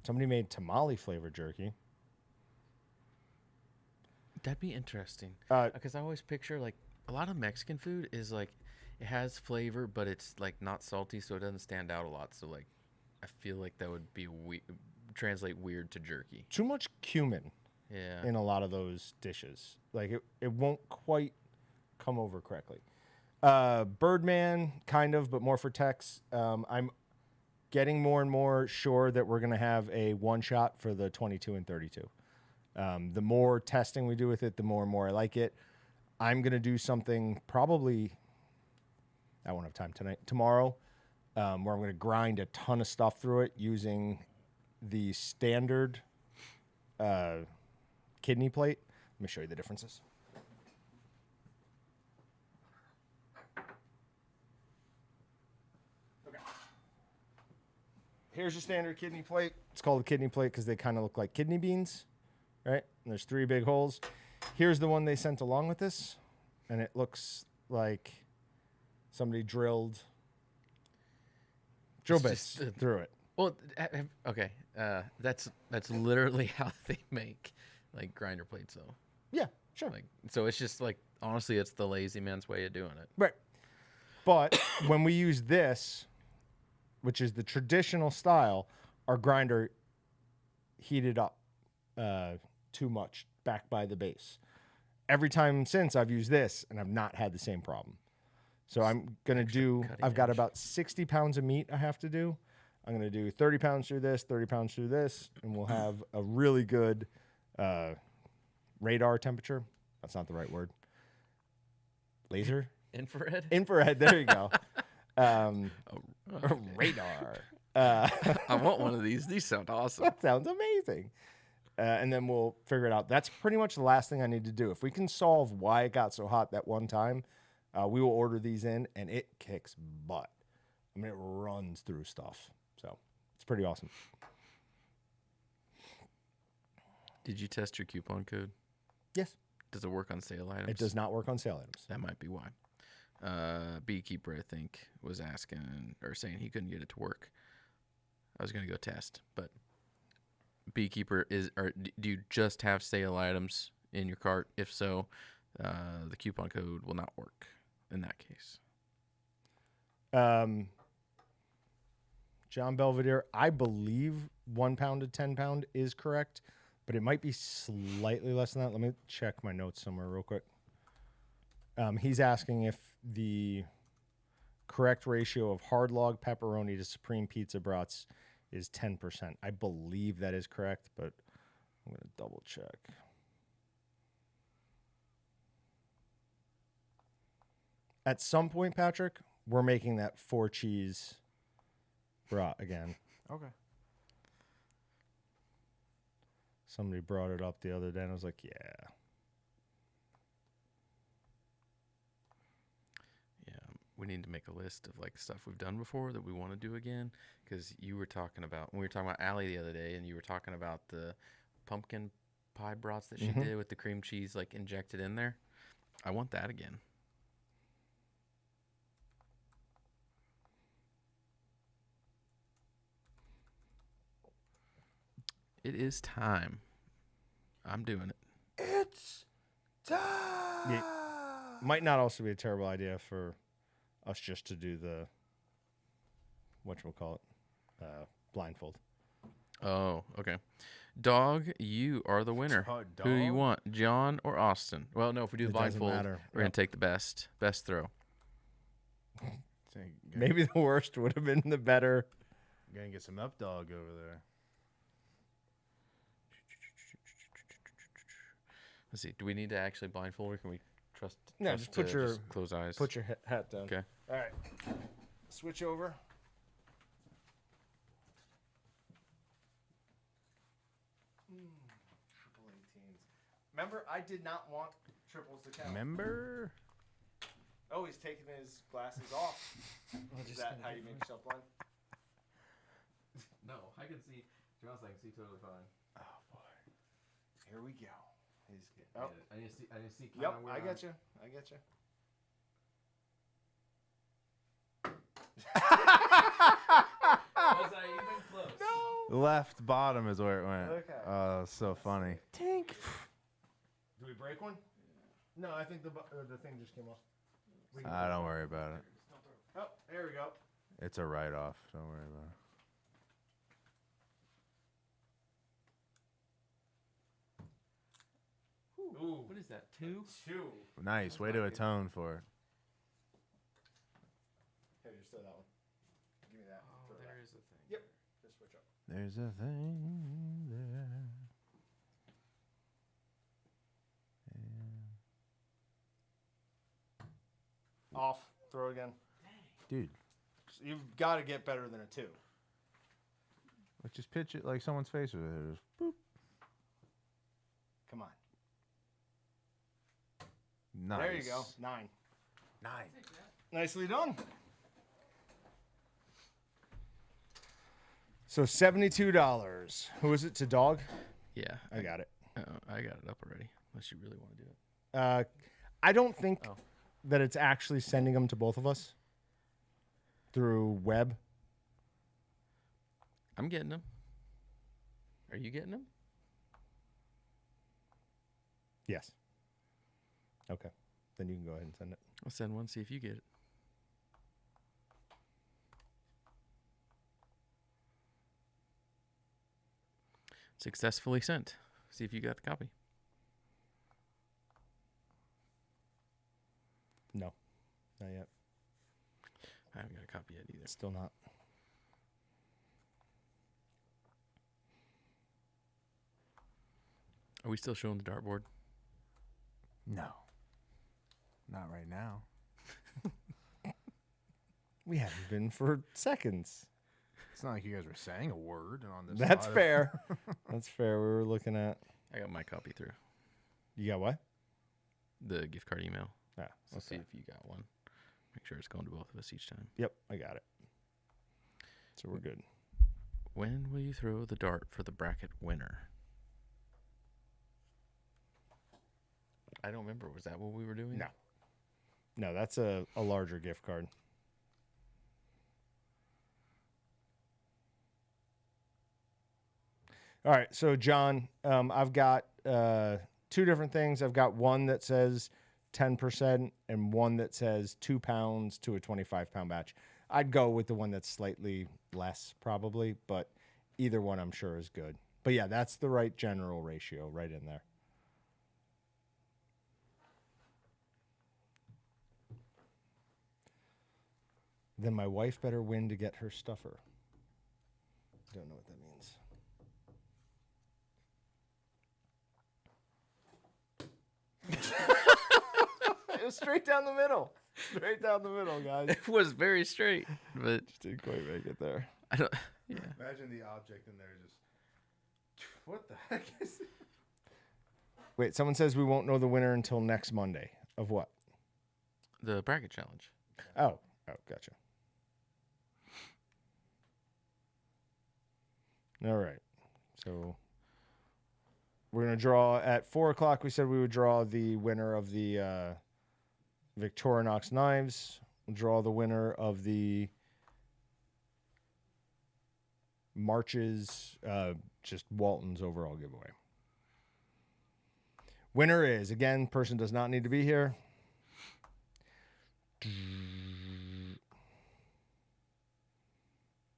Somebody made tamale flavored jerky. That'd be interesting. Uh, Because I always picture like a lot of Mexican food is like it has flavor, but it's like not salty, so it doesn't stand out a lot. So like, I feel like that would be translate weird to jerky. Too much cumin Yeah. in a lot of those dishes. Like it won't quite come over correctly. Birdman, kind of, but more for Tex. I'm getting more and more sure that we're going to have a one shot for the 22 and 32. The more testing we do with it, the more and more I like it. I'm going to do something probably, I won't have time tonight, tomorrow, where I'm going to grind a ton of stuff through it using the standard kidney plate. Let me show you the differences. Here's your standard kidney plate. It's called a kidney plate because they kind of look like kidney beans, right? And there's 3 big holes. Here's the one they sent along with this, and it looks like somebody drilled drill bits through it. Well, okay. That's literally how they make like grinder plates, though. Yeah, sure. Like, so it's just like honestly, it's the lazy man's way of doing it. Right. But when we use this, which is the traditional style, our grinder heated up too much back by the base. Every time since I've used this, and I've not had the same problem. So I'm going to do, I've got about 60 pounds of meat I have to do. I'm going to do 30 pounds through this, 30 pounds through this, and we'll have a really good radar temperature. That's not the right word. Laser? Infrared? Infrared, there you go. Radar. I want one of these. These sound awesome. That sounds amazing. And then we'll figure it out. That's pretty much the last thing I need to do. If we can solve why it got so hot that one time, we will order these in, and it kicks butt. I mean, it runs through stuff. So it's pretty awesome. Did you test your coupon code? Yes. Does it work on sale items? It does not work on sale items. That might be why. Beekeeper, I think, was asking or saying he couldn't get it to work. I was going to go test, but Beekeeper do you just have sale items in your cart? If so, the coupon code will not work in that case. John Belvedere, I believe 1 pound to 10 pound is correct, but it might be slightly less than that. Let me check my notes somewhere real quick. He's asking if the correct ratio of hard log pepperoni to supreme pizza brats is 10%. I believe that is correct, but I'm going to double check. At some point, Patrick, we're making that 4 cheese brat again. Okay. Somebody brought it up the other day, and I was like, yeah. we need to make a list of like stuff we've done before that we want to do again. Because you were talking about when we were talking about Allie the other day, and you were talking about the pumpkin pie brats that she did with the cream cheese like injected in there. I want that again. It is time. I'm doing it. It's time. Yeah. Might not also be a terrible idea for us just to do the whatchamacallit, blindfold. Oh, okay. Dog, you are the winner. Oh, Who do you dog? want, John or Austin? Well, no, if we do the It doesn't blindfold, matter. we're going to take the best throw. Maybe the worst would have been the better. Gonna get some up dog over there. Let's see. Do we need to actually blindfold or can we trust? No, trust just put to your- just close eyes. Put your hat down. Okay. All right. Switch over. Triple 18s. Remember, I did not want triples to count. Remember? Oh, he's taking his glasses off. Is that how you make yourself blind? No, I can see. To be honest, I can see totally fine. Oh boy. Here we go. He's good. Oh, I need to see. I need to see. yep. I get you. I get you. Was I even close? No. Left bottom is where it went. Okay. Oh, so funny. Tink. Do we break one? No, I think the thing just came off. Don't worry about it. Oh, there we go. It's a write-off. Don't worry about it. Ooh, what is that? 2? 2. Nice. Way to atone for it. Here, just throw that one. Give me that. Oh, Throw there that. is a thing. Yep. Just switch up. There's a thing there. Off. Throw again. Dude, So you've got to get better than a 2. let's just pitch it like someone's face with it. Just boop. Come on. Nice. There you go. 9. Nice. Nicely done. So $72. Who is it to dog? Yeah, I got it. I got it up already. Unless you really want to do it. I don't think Oh. that it's actually sending them to both of us through web. I'm getting them. Are you getting them? Yes. Okay. Then you can go ahead and send it. I'll send one. See if you get it. Successfully sent. See if you got the copy. No. Not yet. I haven't got a copy yet either. Still not. Are we still showing the dartboard? No. Not right now. We haven't been for seconds. It's not like you guys were saying a word on this. That's live. fair. That's fair. We were looking at. I got my copy through. You got what? The gift card email. Ah, So see okay. if you got one. Make sure it's going to both of us each time. Yep, I got it. So we're good. When will you throw the dart for the bracket winner? I don't remember. Was that what we were doing? No. No, that's a larger gift card. All right, so John, I've got 2 different things. I've got one that says 10% and one that says 2 pounds to a 25-pound batch. I'd go with the one that's slightly less probably, but either one I'm sure is good. But yeah, that's the right general ratio right in there. Then my wife better win to get her stuffer. Don't know what that means. It was straight down the middle. Straight down the middle, guys. It was very straight, but Just didn't quite make it there. I don't. Yeah. Imagine the object in there just. What the heck is it? Wait, someone says we won't know the winner until next Monday. Of what? The bracket challenge. Oh, Oh, gotcha. All right. So we're going to draw at 4 o'clock. We said we would draw the winner of the Victorinox knives. We'll draw the winner of the Marches, just Walton's overall giveaway. Winner is, again, person does not need to be here.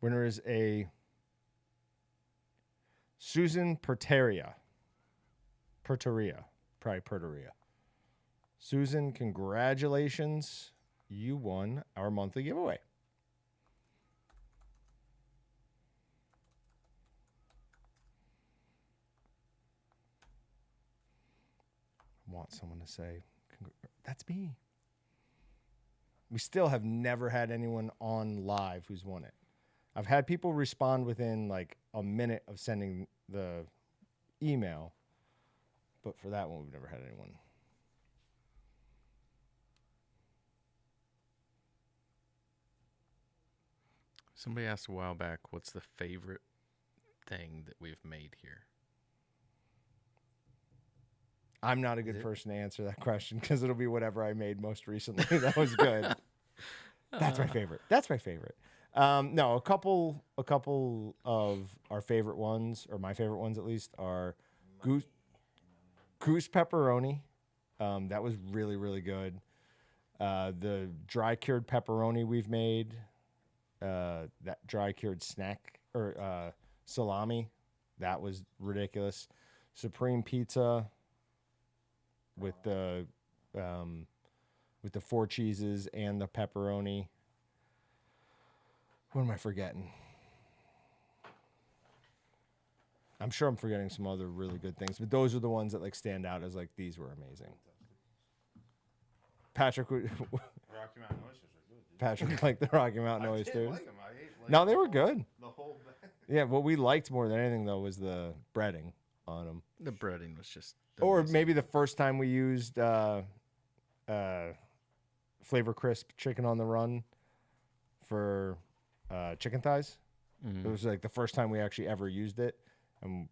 Winner is a Susan Perteria. Probably Perteria. Susan, congratulations. You won our monthly giveaway. I want someone to say, that's me. We still have never had anyone on live who's won it. I've had people respond within like a minute of sending the email, but for that one, we've never had anyone. Somebody asked a while back, what's the favorite thing that we've made here? I'm not a good person to answer that question because it'll be whatever I made most recently. That was good. That's my favorite. That's my favorite. No, a couple of our favorite ones, or my favorite ones at least, are goose pepperoni. That was really, really good. The dry cured pepperoni we've made, that dry cured snack or salami, that was ridiculous. Supreme pizza with the 4 cheeses and the pepperoni. What am I forgetting? I'm sure I'm forgetting some other really good things, but those are the ones that like stand out as like these were amazing. Patrick, Rocky Mountain oysters are good. Patrick liked the Rocky Mountain I oysters. did like them. I ate like No, they were good. the whole bag. Yeah, what we liked more than anything though was the breading on them. The breading was just Or amazing. maybe the first time we used Flavor Crisp chicken on the run for chicken thighs. It was like the first time we actually ever used it. And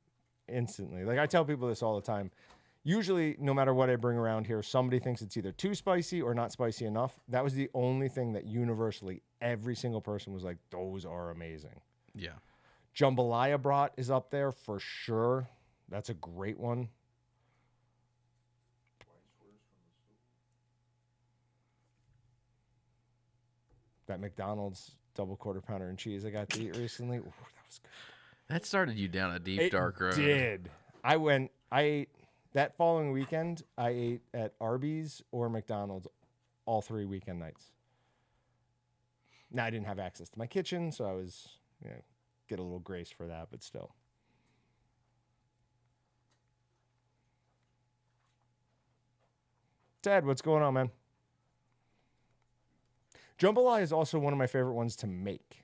instantly, like I tell people this all the time. Usually, no matter what I bring around here, somebody thinks it's either too spicy or not spicy enough. That was the only thing that universally every single person was like, those are amazing. Yeah. Jambalaya brat is up there for sure. That's a great one. That McDonald's double quarter pounder and cheese I got to eat recently. Ooh, that was good. That started you down a deep, dark road. Did. I ate that following weekend. I ate at Arby's or McDonald's all 3 weekend nights. Now I didn't have access to my kitchen, so I was, get a little grace for that, but still. Ted, what's going on, man? Jambalaya is also one of my favorite ones to make.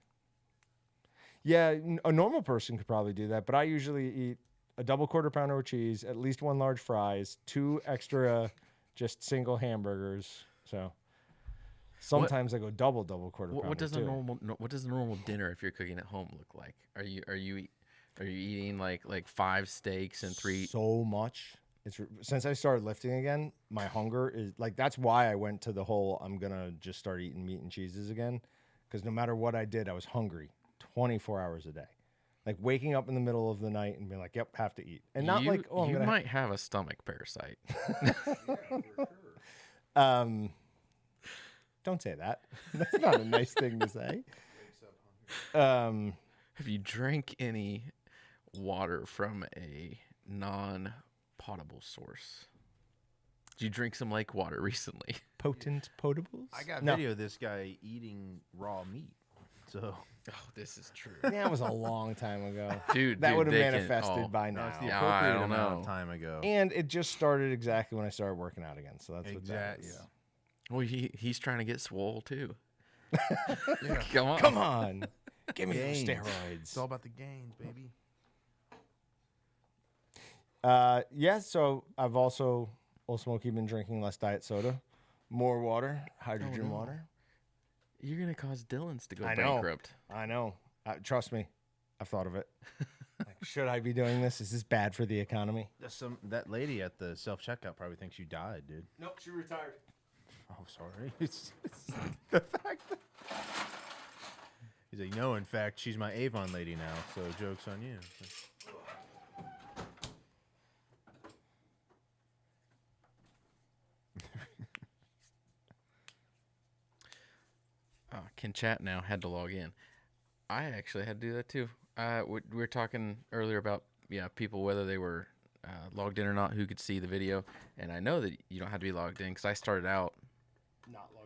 Yeah, a normal person could probably do that, but I usually eat a double quarter pounder with cheese, at least 1 large fries, 2 extra just single hamburgers. So sometimes I go double quarter pounder. What does too. What does a normal dinner if you're cooking at home look like? Are you eating like 5 steaks and 3? So much. Since I started lifting again, my hunger is like, that's why I went to the whole I'm gonna just start eating meat and cheeses again, because no matter what I did, I was hungry 24 hours a day. Like waking up in the middle of the night and being like, yep, have to eat. And not like, oh, you might have a stomach parasite. Don't say that. That's not a nice thing to say. Have you drank any water from a non-potable source? Did you drink some lake water recently? Potent potables? I got No. video of this guy eating raw meat. So Oh, this is true. Yeah, it was a long time ago. Dude, That would have they can- manifested by no, now. it's the Yeah, appropriate I don't amount know. of time ago. And it just started exactly when I started working out again. So that's what that Exactly. is. Yeah. Well, he's trying to get swole too. Yeah. Come on. Come on. Give me those Gains. steroids. It's all about the gains, baby. Yeah, so I've also, Old Smoky, been drinking less diet soda, more water, hydrogen water. You're gonna cause Dylan's to go I know. bankrupt. I know. Trust me, I've thought of it. Like, should I be doing this? Is this bad for the economy? That lady at the self checkout probably thinks you died, dude. Nope, she retired. Oh, sorry. It's the fact that he's like, no, in fact, she's my Avon lady now, so joke's on you. Can chat now. Had to log in. I actually had to do that too. We were talking earlier about people whether they were logged in or not, who could see the video, and I know that you don't have to be logged in because I started out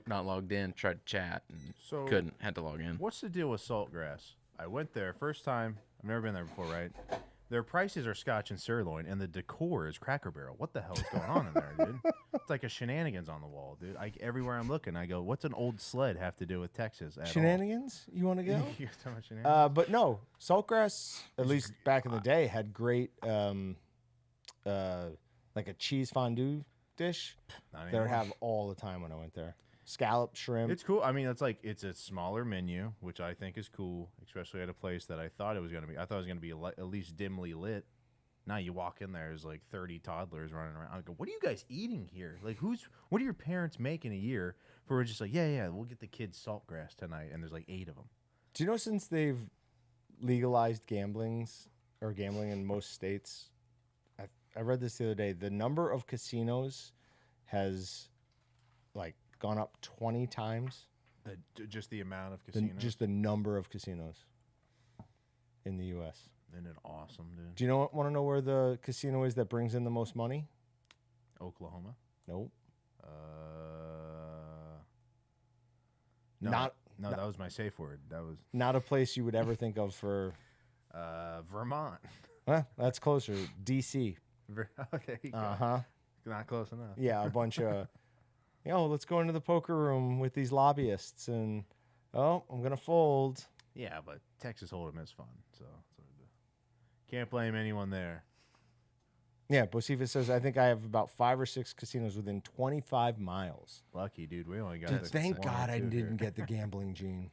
not logged in, tried to chat and So- couldn't, had to log in. What's the deal with Saltgrass? I went there first time. I've never been there before, right? Their prices are Scotch and sirloin, and the decor is Cracker Barrel. What the hell is going on in there, dude? It's like a shenanigans on the wall, dude. Everywhere I'm looking, I go, what's an old sled have to do with Texas at all? Shenanigans? You want to go? You're talking about shenanigans? But no, Saltgrass, at least back in the day, had great, like a cheese fondue dish Not that I anymore. would have all the time when I went there. Scallop, shrimp. It's cool. I mean, it's a smaller menu, which I think is cool, especially at a place that I thought it was going to be. I thought it was going to be at least dimly lit. Now you walk in there, there's like 30 toddlers running around. I go, what are you guys eating here? Like, what are your parents making a year for? We're just like, yeah, we'll get the kids Saltgrass tonight, and there's like 8 of them. Do you know since they've legalized gambling in most states, I read this the other day, the number of casinos has like gone up 20 times. Just the amount of The, casinos. just the number of casinos in the U.S. Isn't it awesome, dude? Do you want to know where the casino is that brings in the most money? Oklahoma. Nope. No, Not that was my safe word. That was not a place you would ever think of for. Vermont. That's closer. D.C. There you go. Uh-huh. Not close enough. Yeah, a bunch of, let's go into the poker room with these lobbyists and, I'm going to fold. Yeah, but Texas Hold'em is fun, so can't blame anyone there. Yeah, Bocephus says, I think I have about 5 or 6 casinos within 25 miles. Lucky, dude. We only got. Dude, the thank one or God I two didn't here. get the gambling gene.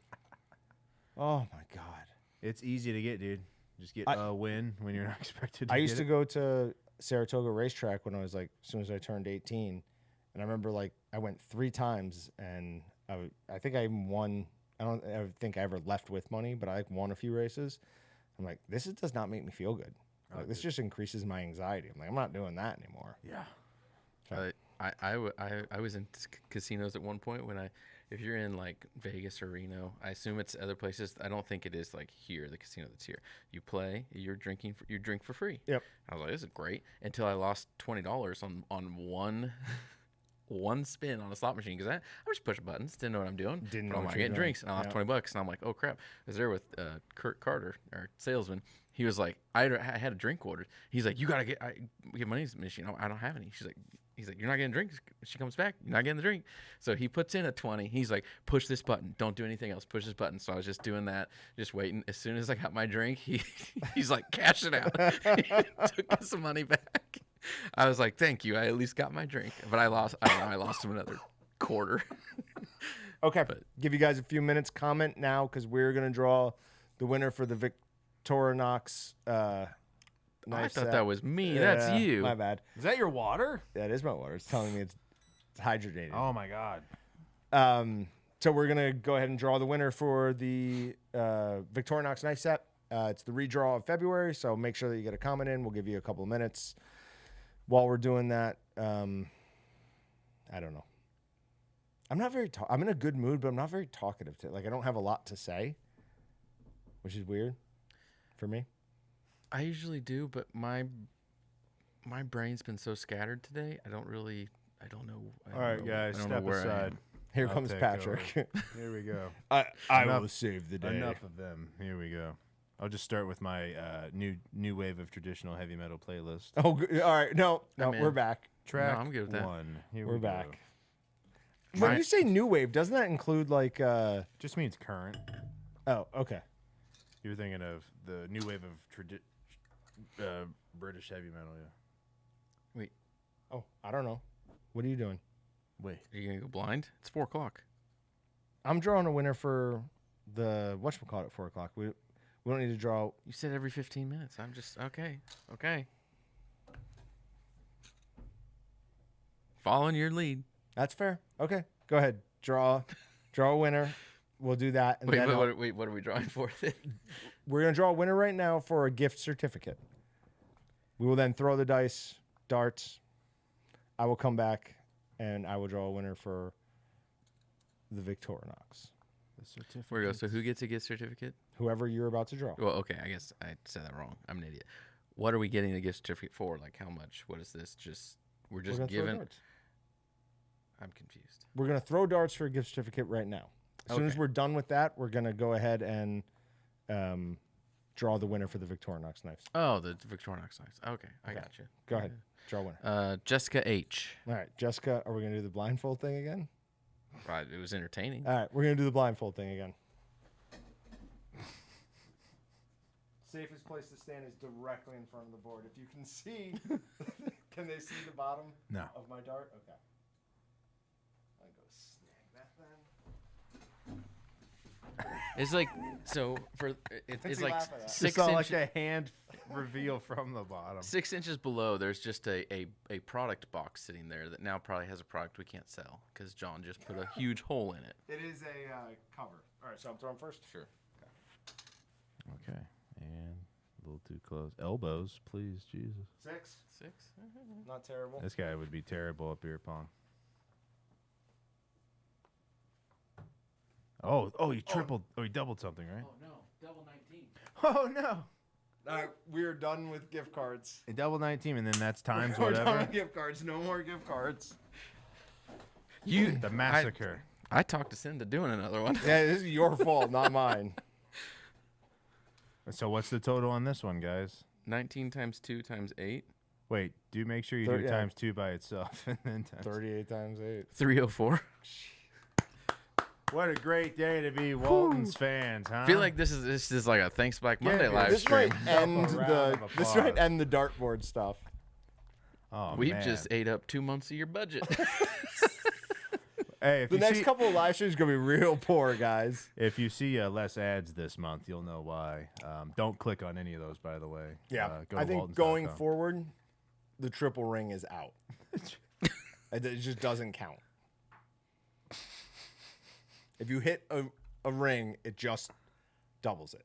Oh, my God. It's easy to get, dude. Just get a win when you're not expected to I get used to it. go to Saratoga Racetrack when I was as soon as I turned 18. And I remember I went 3 times and I think I even won. I don't think I ever left with money, but I won a few races. I'm like, this does not make me feel good. This just increases my anxiety. I'm like, I'm not doing that anymore. Yeah. I was in casinos at one point if you're in like Vegas or Reno, I assume it's other places. I don't think it is like here, the casino that's here. You play, you drink for free. Yep. I was like, this is great until I lost $20 on one spin on a slot machine because I was just pushing buttons, didn't know what I'm doing. Didn't know but I'm what like you were getting doing. drinks, and I lost Yeah. $20, and I'm like, oh crap. I was there with Kurt Carter, our salesman. He was like, I had a drink ordered. He's like, you gotta get money in the machine. I don't have any. He's like, you're not getting drinks. She comes back, you're not getting the drink. So he puts in a 20. He's like, push this button. Don't do anything else. Push this button. So I was just doing that, just waiting. As soon as I got my drink, he's like, cash it out. He took some money back. I was like, thank you. I at least got my drink. But I lost him another quarter. Okay. Give you guys a few minutes. Comment now because we're going to draw the winner for the Victorinox I knife thought set. that was me. Yeah, That's you. My bad. Is that your water? That is my water. It's telling me it's hydrated. Oh my God. So we're going to go ahead and draw the winner for the Victorinox knife set. It's the redraw of February, so make sure that you get a comment in. We'll give you a couple of minutes. While we're doing that, I don't know. I'm not very I'm in a good mood, but I'm not very talkative today. Like I don't have a lot to say, which is weird for me. I usually do, but my brain's been so scattered today. I don't know. All right, guys, step aside. Here I'll comes take Patrick. Here we go. I Enough- will save the day. Enough of them. Here we go. I'll just start with my new wave of traditional heavy metal playlist. Oh, all right. No, I'm in. we're back. Track I'm good with that. 1. Here We're we go. back. When you say new wave, doesn't that include like? Just means current. Oh, okay. You're thinking of the new wave of British heavy metal, yeah. Wait, Oh, I don't know. What are you doing? Wait. are you gonna go blind? It's 4:00. I'm drawing a winner for the whatchamacallit at 4 o'clock. We don't need to draw. You said every 15 minutes. I'm just okay. Okay. Following your lead. That's fair. Okay, go ahead. Draw a winner. We'll do that. And then What are we drawing for then? we're going to draw a winner right now for a gift certificate. We will then throw the dice, darts. I will come back, and I will draw a winner for the Victorinox. The certificate. Where we go. So who gets a gift certificate? Whoever you're about to draw. Well, okay. I guess I said that wrong. I'm an idiot. What are we getting the gift certificate for? Like how much? What is this? We're just gonna throw giving. darts. I'm confused. We're going to throw darts for a gift certificate right now. As soon as Okay. we're done with that, we're going to go ahead and draw the winner for the Victorinox knives. Oh, the Victorinox knives. Okay, I got you. Go ahead. Draw a winner. Jessica H. All right, Jessica, are we going to do the blindfold thing again? Right, it was entertaining. All right, we're going to do the blindfold thing again. Safest place to stand is directly in front of the board. If you can see, can they see the bottom No. of my dart? Okay. I'll go snag that then. It's like so for it's he like laugh at that? Just 6 saw inches. like a hand reveal from the bottom. 6 inches below, there's just a product box sitting there that now probably has a product we can't sell because John just put a huge hole in it. It is a cover. All right, so I'm throwing first? Sure. Okay. And a little too close. Elbows, please, Jesus. 6. 6. Not terrible. This guy would be terrible at beer pong. Oh, you tripled. Oh, you doubled something, right? Oh no, double 19. Oh no. All right, we're done with gift cards. A double 19, and then that's times We're done whatever. with gift cards. No more gift cards. The massacre. I talked us into doing another one. Yeah, this is your fault, not mine. So what's the total on this one, guys? 19 times 2 times 8. Wait, do make sure you do times 2 by itself, and then times. 38 times 8. 304. What a great day to be Walton's fans, huh? I feel like this is like a Thanks Black Monday Yeah, live This stream. might end A round the of this applause. might end the dartboard stuff. Oh, We've man. just ate up 2 months of your budget. Hey, if The you next see, couple of live streams are gonna be real poor, guys. if you see less ads this month, you'll know why. Don't click on any of those, by the way. Go I to think waltons.com. going forward, the triple ring is out. It just doesn't count. If you hit a ring, it just doubles it.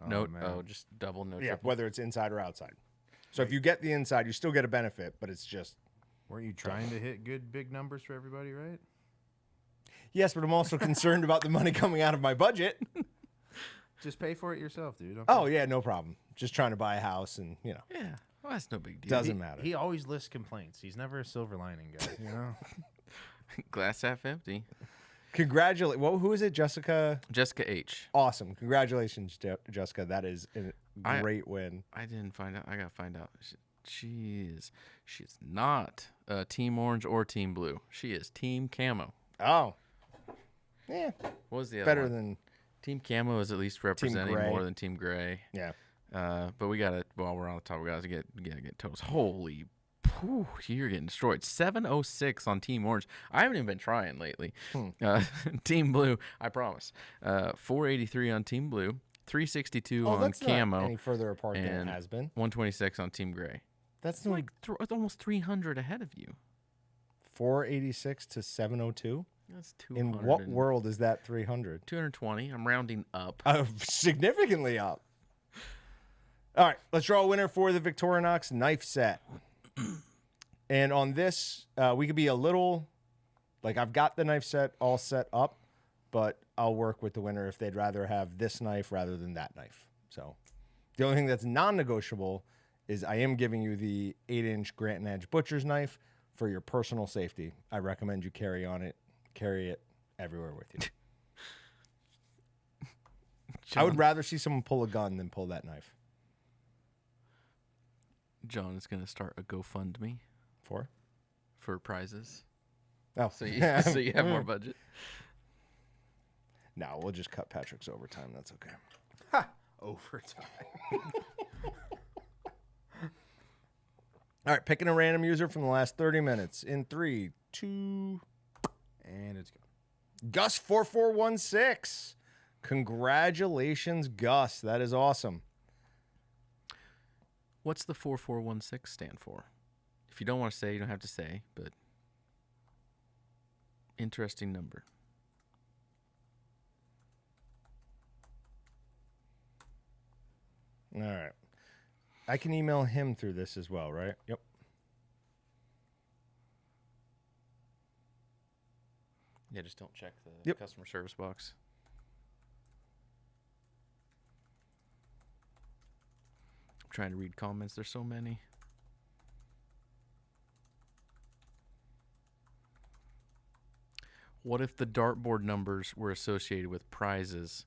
no, man. just double, no Yeah, triple. whether it's inside or outside. So if you get the inside, you still get a benefit, but it's just Weren't you trying to hit good big numbers for everybody, right? yes. But I'm also concerned about the money coming out of my budget. Just pay for it yourself, dude. Don't Oh yeah, no problem. Just trying to buy a house, and Yeah, well, that's no big deal. doesn't matter. He always lists complaints. He's never a silver lining guy, you know? Glass half empty. Congratulate. Who is it? Jessica. Jessica H. Awesome. Congratulations, Jessica. That is a I- great win. I didn't find out. I gotta find out. She's not Team Orange or Team Blue. She is Team Camo. Oh. Yeah. What was the other Better one? than Team Camo is at least representing Gray. more than Team Gray. yeah. But we got to, while we're on the top, we got to get totals. Holy, whew, you're getting destroyed. 706 on Team Orange. I haven't even been trying lately. Team Blue, I promise. 483 on Team Blue, 362 Oh, on that's Camo, not any further apart than and it has been. 126 on Team Gray. That's It's like almost 300 ahead of you. 486 to 702. That's 200. In what world is that 300? 220. I'm rounding up. Significantly up. All right, let's draw a winner for the Victorinox knife set. And on this, we could be a little, like I've got the knife set all set up, but I'll work with the winner if they'd rather have this knife rather than that knife. So the only thing that's non-negotiable is I am giving you the 8-inch Grant & Edge butcher's knife for your personal safety. I recommend you carry it everywhere with you. I would rather see someone pull a gun than pull that knife. John is going to start a GoFundMe for prizes. Oh, So you have more budget. No, we'll just cut Patrick's overtime. That's okay. Overtime. All right, picking a random user from the last 30 minutes in 3, 2. And it's gone. Gus4416. Congratulations, Gus. That is awesome. What's the 4416 stand for? If you don't want to say, you don't have to say, but interesting number. All right. I can email him through this as well, right? Yep. Yeah, just don't check the Yep. customer service box. I'm trying to read comments. There's so many. What if the dartboard numbers were associated with prizes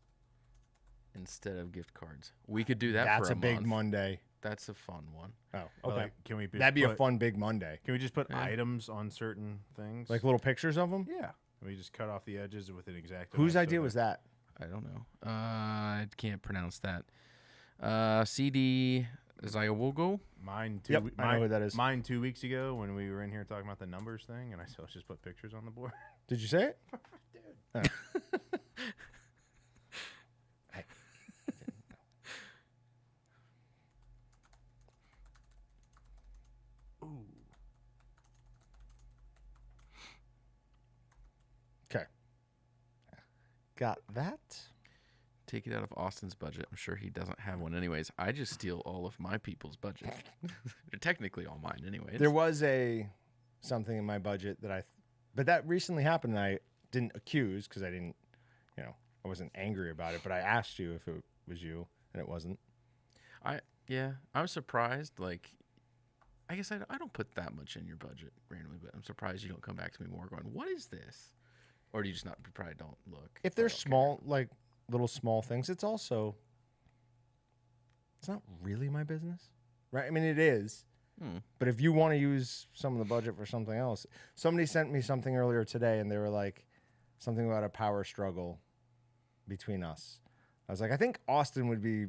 instead of gift cards? We could do that That's for a big month. Monday. That's a fun one. Oh, Well, okay. like, can we just That'd be a put- fun big Monday. Can we just put Yeah. items on certain things? Like little pictures of them? yeah. Can we just cut off the edges with an exact. Whose amount so idea was that? I don't know. I can't pronounce that. CD Zayawogo. Mine two. Yep, I know who that is. Mine 2 weeks ago when we were in here talking about the numbers thing, and I said let's just put pictures on the board. Did you say it? Dude. Okay. Got that. Take it out of Austin's budget. I'm sure he doesn't have one anyways. I just steal all of my people's budget. They're technically all mine anyways. There was something in my budget that but that recently happened and I didn't accuse because I didn't, I wasn't angry about it, but I asked you if it was you and it wasn't. I was surprised. Like, I guess I don't put that much in your budget randomly, but I'm surprised you don't come back to me more going, what is this? Or do you just not, you probably don't look. If or they're don't care. small, like little small things, it's not really my business, right? I mean, it is. But if you want to use some of the budget for something else, somebody sent me something earlier today and they were like something about a power struggle between us. I was like, I think Austin would be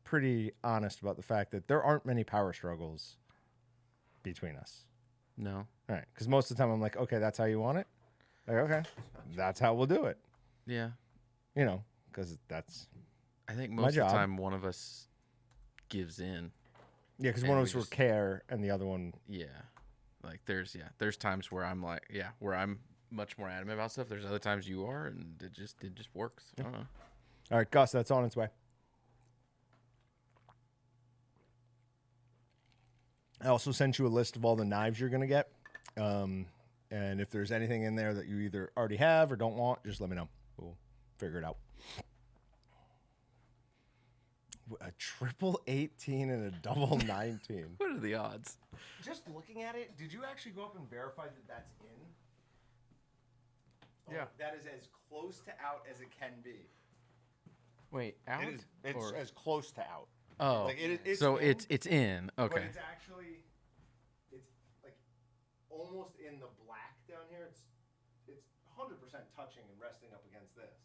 pretty honest about the fact that there aren't many power struggles between us. No. All right. Because most of the time I'm like, okay, that's how you want it? Like, okay, that's how we'll do it. Yeah. Because that's, I think My most of job. the time one of us gives in. yeah, because And one of we us will just- care and the other one, Yeah. Like there's times where I'm like, where I'm much more adamant about stuff. There's other times you are, and it just works. I don't know. all right, Gus, that's on its way. I also sent you a list of all the knives you're going to get. And if there's anything in there that you either already have or don't want, just let me know. We'll figure it out. A triple 18 and a double 19. What are the odds? Just looking at it, did you actually go up and verify that that's in? Yeah. That is as close to out as it can be. Wait, out? It's or- as close to out. oh, like, it's so in, it's in. But Okay. it's actually, it's like almost in the black down here. It's 100% touching and resting up against this.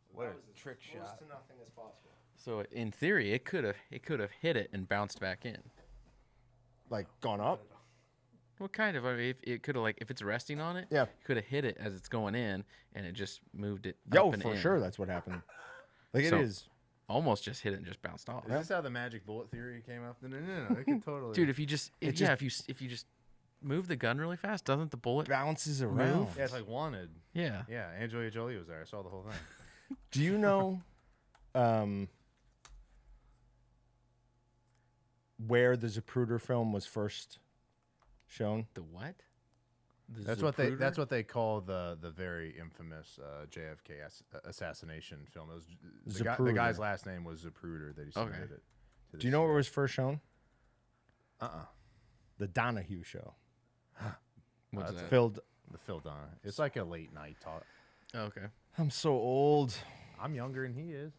So What that a was as trick close shot. to nothing as possible. So in theory, it could have hit it and bounced back in. Like gone up? Well, kind of. I mean, if it could have if it's resting on it, Yeah. it could have hit it as it's going in, and it just moved it. Yo, up and for in. sure that's what happened. Like So- it is. Almost just hit it and just bounced off. Is this how the magic bullet theory came up? No. It could totally. Dude, if you just if you just move the gun really fast, doesn't the bullet? Bounces around. yeah, it's like Wanted. Yeah. Yeah, Angelina Jolie was there. I saw the whole thing. Do you know where the Zapruder film was first shown? The what? The That's Zapruder? what they call the very infamous JFK assassination film. It was the Zapruder. guy's last name was Zapruder that he Okay. submitted it. To Do you know where it was first shown? Uh-uh. The Donahue Show. What's that's that? Phil. The Phil Donna. It's like a late night talk. Oh, okay. I'm so old. I'm younger than he is.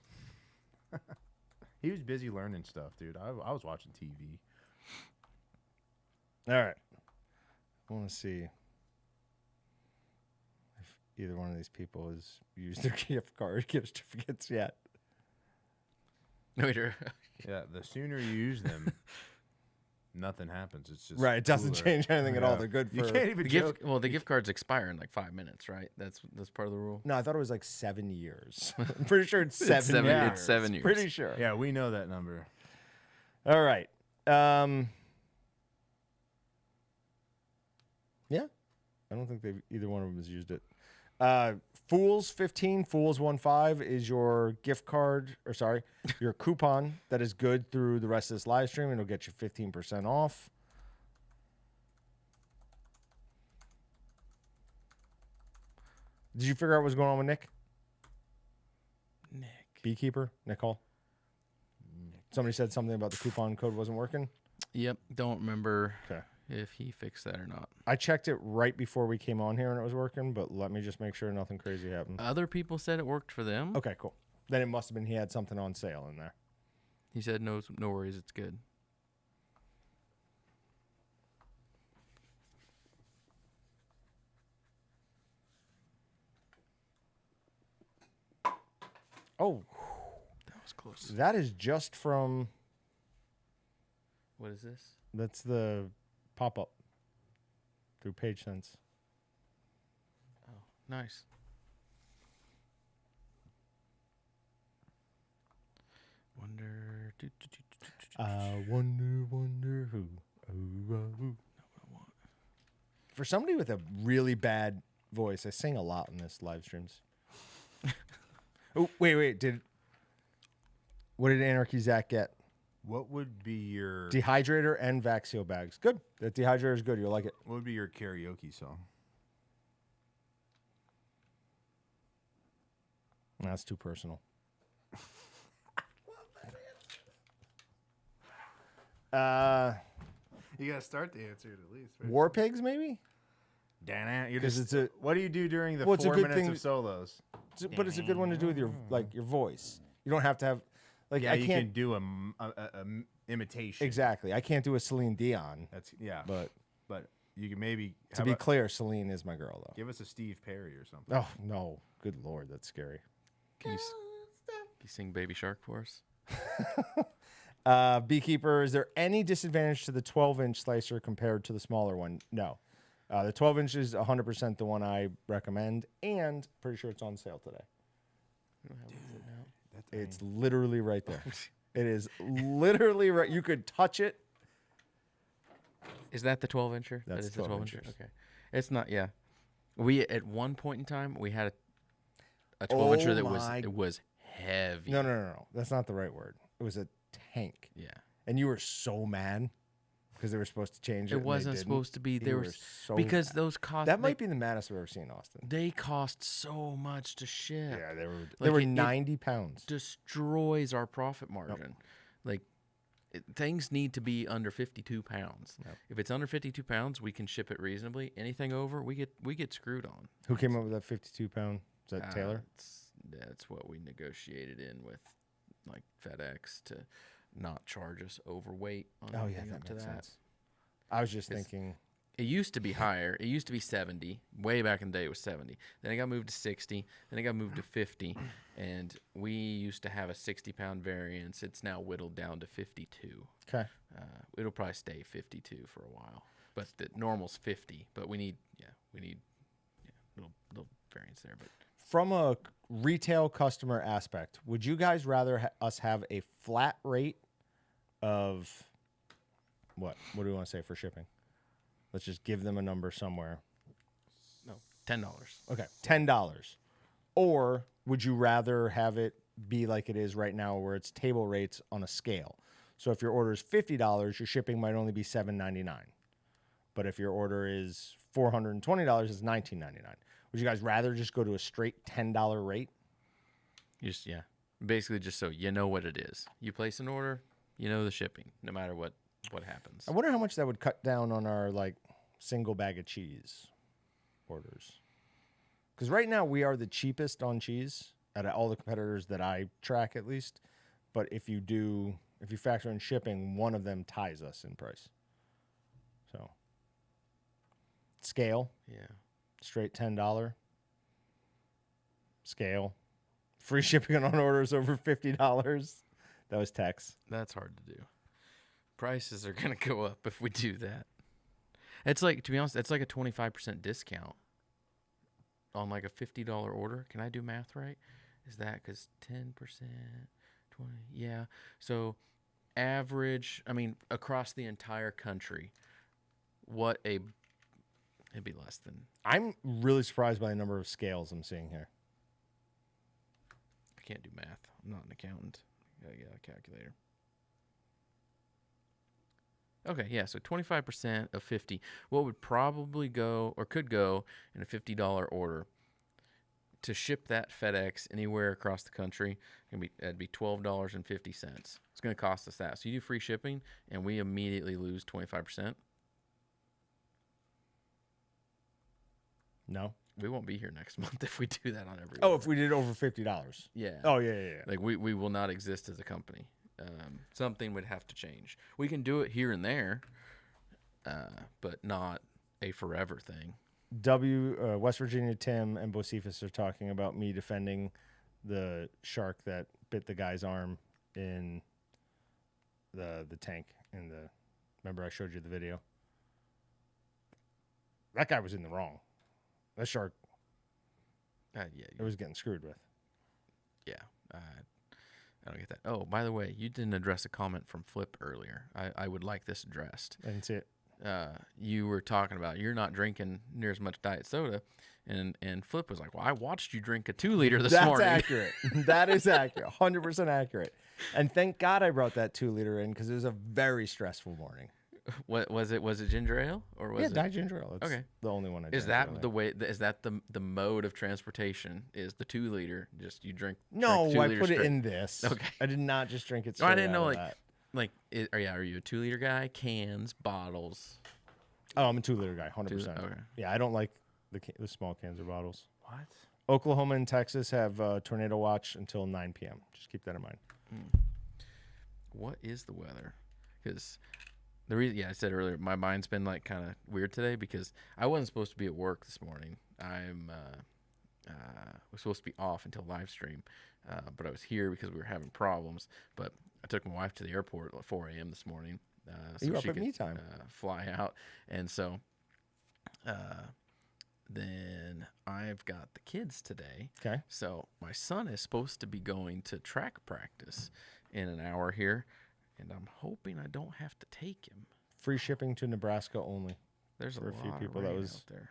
He was busy learning stuff, dude. I was watching TV. All right. I want to see if either one of these people has used their gift certificates yet. No, wait, Yeah, the sooner you use them, nothing happens. It's just Right. It doesn't cooler. change anything at all. Yeah. They're good You for. can't even joke. The gift cards expire in like 5 minutes, right? That's part of the rule. No, I thought it was like 7 years. I'm pretty sure it's 7 years. It's 7 years. Pretty sure. Yeah, we know that number. All right. Yeah. I don't think either one of them has used it. Fools 15, Fools 15 is your gift card, or sorry, your coupon that is good through the rest of this live stream, and it'll get you 15% off. Did you figure out what's going on with Nick? Nick. Beekeeper? Nicole? Somebody said something about the coupon code wasn't working. Yep. Don't remember Okay. if he fixed that or not. I checked it right before we came on here and it was working, but let me just make sure nothing crazy happened. Other people said it worked for them. Okay, cool. Then it must have been he had something on sale in there. He said no worries, it's good. Oh, That was close. that is just from, What is this? that's the pop-up through PageSense. Oh, nice. Wonder. Wonder who. Ooh. For somebody with a really bad voice, I sing a lot in this live streams. Oh, wait. What did Anarchy Zach get? What would be your Dehydrator and Vaxio bags. Good. That dehydrator is good. You'll like it. What would be your karaoke song? That's too personal. You gotta start the answer at least. Right? War Pigs, maybe? You're 'Cause just. it's a- What do you do during the Well, it's a 4 good minutes thing- of solos? But it's a good one to do with your your voice. You don't have to have Yeah, I you can't can do a imitation. exactly. I can't do a Celine Dion, That's but you can maybe to be clear, Celine is my girl though. give us a Steve Perry or something. Oh no, good lord, that's scary. Can you sing Baby Shark for us? Beekeeper, is there any disadvantage to the 12-inch slicer compared to the smaller one? No. The 12-inch is 100% the one I recommend, and pretty sure it's on sale today. It's literally right there. It is literally right. You could touch it. Is that the 12-incher? That's That is the 12 12-incher. inchers. Okay. It's not. Yeah. We at one point in time we had a 12-incher Oh that my- was heavy. No. That's not the right word. It was a tank. Yeah. And you were so mad because they were supposed to change it. It and they wasn't didn't. supposed to be. You They were so because mad. those cost. That might be the maddest I've ever seen Austin. They cost so much to ship. Yeah, they were. Like They were it 90 pounds. Destroys our profit margin. Like things need to be under 52 pounds. Yep. If it's under 52 pounds, we can ship it reasonably. Anything over, we get screwed on. Who came up with that 52-pound? Is that Taylor? That's what we negotiated in with like FedEx to not charge us overweight on Oh yeah, anything that up to makes that. sense. I was just 'Cause thinking. It used to be higher. It used to be 70. Way back in the day, it was 70. Then it got moved to 60. Then it got moved to 50. And we used to have a 60-pound variance. It's now whittled down to 52. Okay. It'll probably stay 52 for a while. But the normal's 50. But we need little variance there. But From a retail customer aspect, would you guys rather us have a flat rate of what? What do we want to say for shipping? Let's just give them a number somewhere. no, $10. Okay, $10. Or would you rather have it be like it is right now, where it's table rates on a scale? So if your order is $50, your shipping might only be $7.99. But if your order is $420, it's $19.99. Would you guys rather just go to a straight $10 rate? Basically just so you know what it is. You place an order, you know the shipping, no matter what happens. I wonder how much that would cut down on our like single bag of cheese orders. Because right now we are the cheapest on cheese out of all the competitors that I track, at least. But if you factor in shipping, one of them ties us in price. So scale, Yeah. straight $10. Scale, free shipping on orders over $50. That was Tex. That's hard to do. Prices are gonna go up if we do that. It's like, to be honest, it's like a 25% discount on like a $50 order. Can I do math right? Is that because 10%, 20? Yeah. So average, I mean, across the entire country, it'd be less than. I'm really surprised by the number of scales I'm seeing here. I can't do math. I'm not an accountant. Gotta get a calculator. Okay, yeah, so 25% of 50. What would probably go or could go in a $50 order to ship that FedEx anywhere across the country? That'd be $12.50. It's going to cost us that. So you do free shipping, and we immediately lose 25%. No. We won't be here next month if we do that on every. Oh, order. if we did over $50. Yeah. Oh, yeah. Like we will not exist as a company. Something would have to change. We can do it here and there, but not a forever thing. West Virginia Tim and Bocephus are talking about me defending the shark that bit the guy's arm in the tank in the. Remember I showed you the video? That guy was in the wrong. That shark, Yeah. it was getting screwed with. Yeah. I don't get that. Oh, by the way, you didn't address a comment from Flip earlier. I would like this addressed. I didn't see it. You were talking about you're not drinking near as much diet soda, and Flip was like, "Well, I watched you drink a 2-liter this morning." That's accurate. That is accurate. 100% accurate. And thank God I brought that 2-liter in because it was a very stressful morning. What was it? Was it ginger ale or was it? Diet ginger ale. That's Okay. the only one I Is drank that earlier. the way? Is that the mode of transportation? Is the 2-liter? Just you drink? No, drink 2 I liters put it straight? in this. Okay. I did not just drink it No, straight I didn't know. out of Like, that. are you a 2-liter guy? Cans, bottles. Oh, I'm a 2-liter guy, 100%. Okay. Yeah, I don't like the small cans or bottles. What? Oklahoma and Texas have tornado watch until 9 p.m. Just keep that in mind. What is the weather? Because the reason, I said earlier, my mind's been like kind of weird today because I wasn't supposed to be at work this morning. Was supposed to be off until live stream, but I was here because we were having problems. But I took my wife to the airport at 4 a.m. this morning. So You were up she at could me time. fly out, and so then I've got the kids today. Okay. So my son is supposed to be going to track practice in an hour here, and I'm hoping I don't have to take him. Free shipping to Nebraska only. There's For a a few lot people, of that rain was- out there,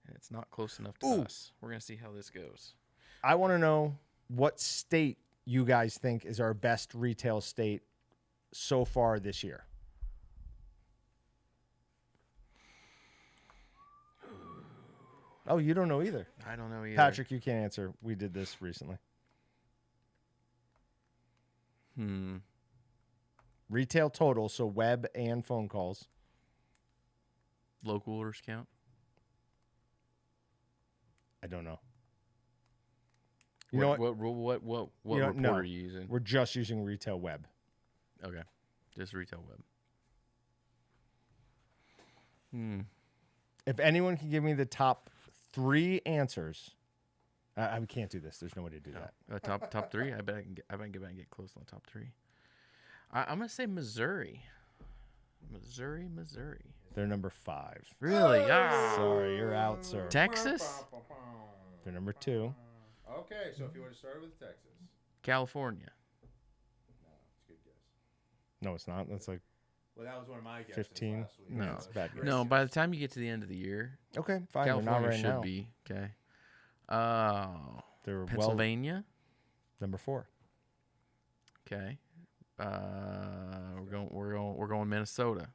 and it's not close enough to Ooh. us. We're gonna see how this goes. I want to know what state you guys think is our best retail state so far this year. Oh, you don't know either. I don't know either. Patrick, you can't answer. We did this recently. Retail total, so web and phone calls. Local orders count. I don't know. You know what? What You know, report no. are you using? We're just using retail web. Okay, just retail web. If anyone can give me the top 3 answers, I can't do this. There's no way to do that. Top 3. I bet I can get close on the top 3. I'm gonna say Missouri. Missouri. They're number 5. Really? Ah. Sorry, you're out, sir. Texas, They're number 2. Okay, so if you would have started with Texas. California. No, it's a good guess. No, it's not. That's like Well, that was one of my guesses 15. last week. No. That's a bad guess. No, by the time you get to the end of the year, Okay, fine. California They're not right should now. be okay. Oh, They're well Pennsylvania. number 4. Okay. We're going Minnesota.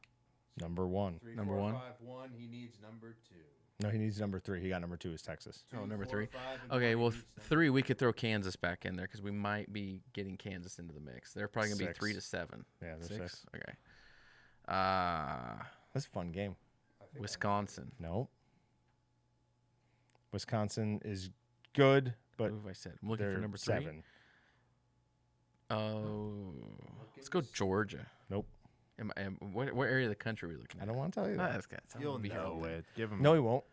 Number 1. 3, Number 4, one? 5, 1. He needs number 2. No, he needs number 3. He got number 2 is Texas. Oh, 2, number 4, 3. 5, and Okay, 1, well, he needs number 3 we could throw Kansas back in there because we might be getting Kansas into the mix. They're probably gonna be 6. 3 to 7. Yeah, they're 6. Okay. That's a fun game. Wisconsin. No. Wisconsin is good, but What have I said? I'm looking they're for number 3. 7. Oh, let's go Georgia. Nope. What area of the country are we looking I at? don't want to tell you Ah, that. that's got You'll be know hard. it. Give him. No, he won't.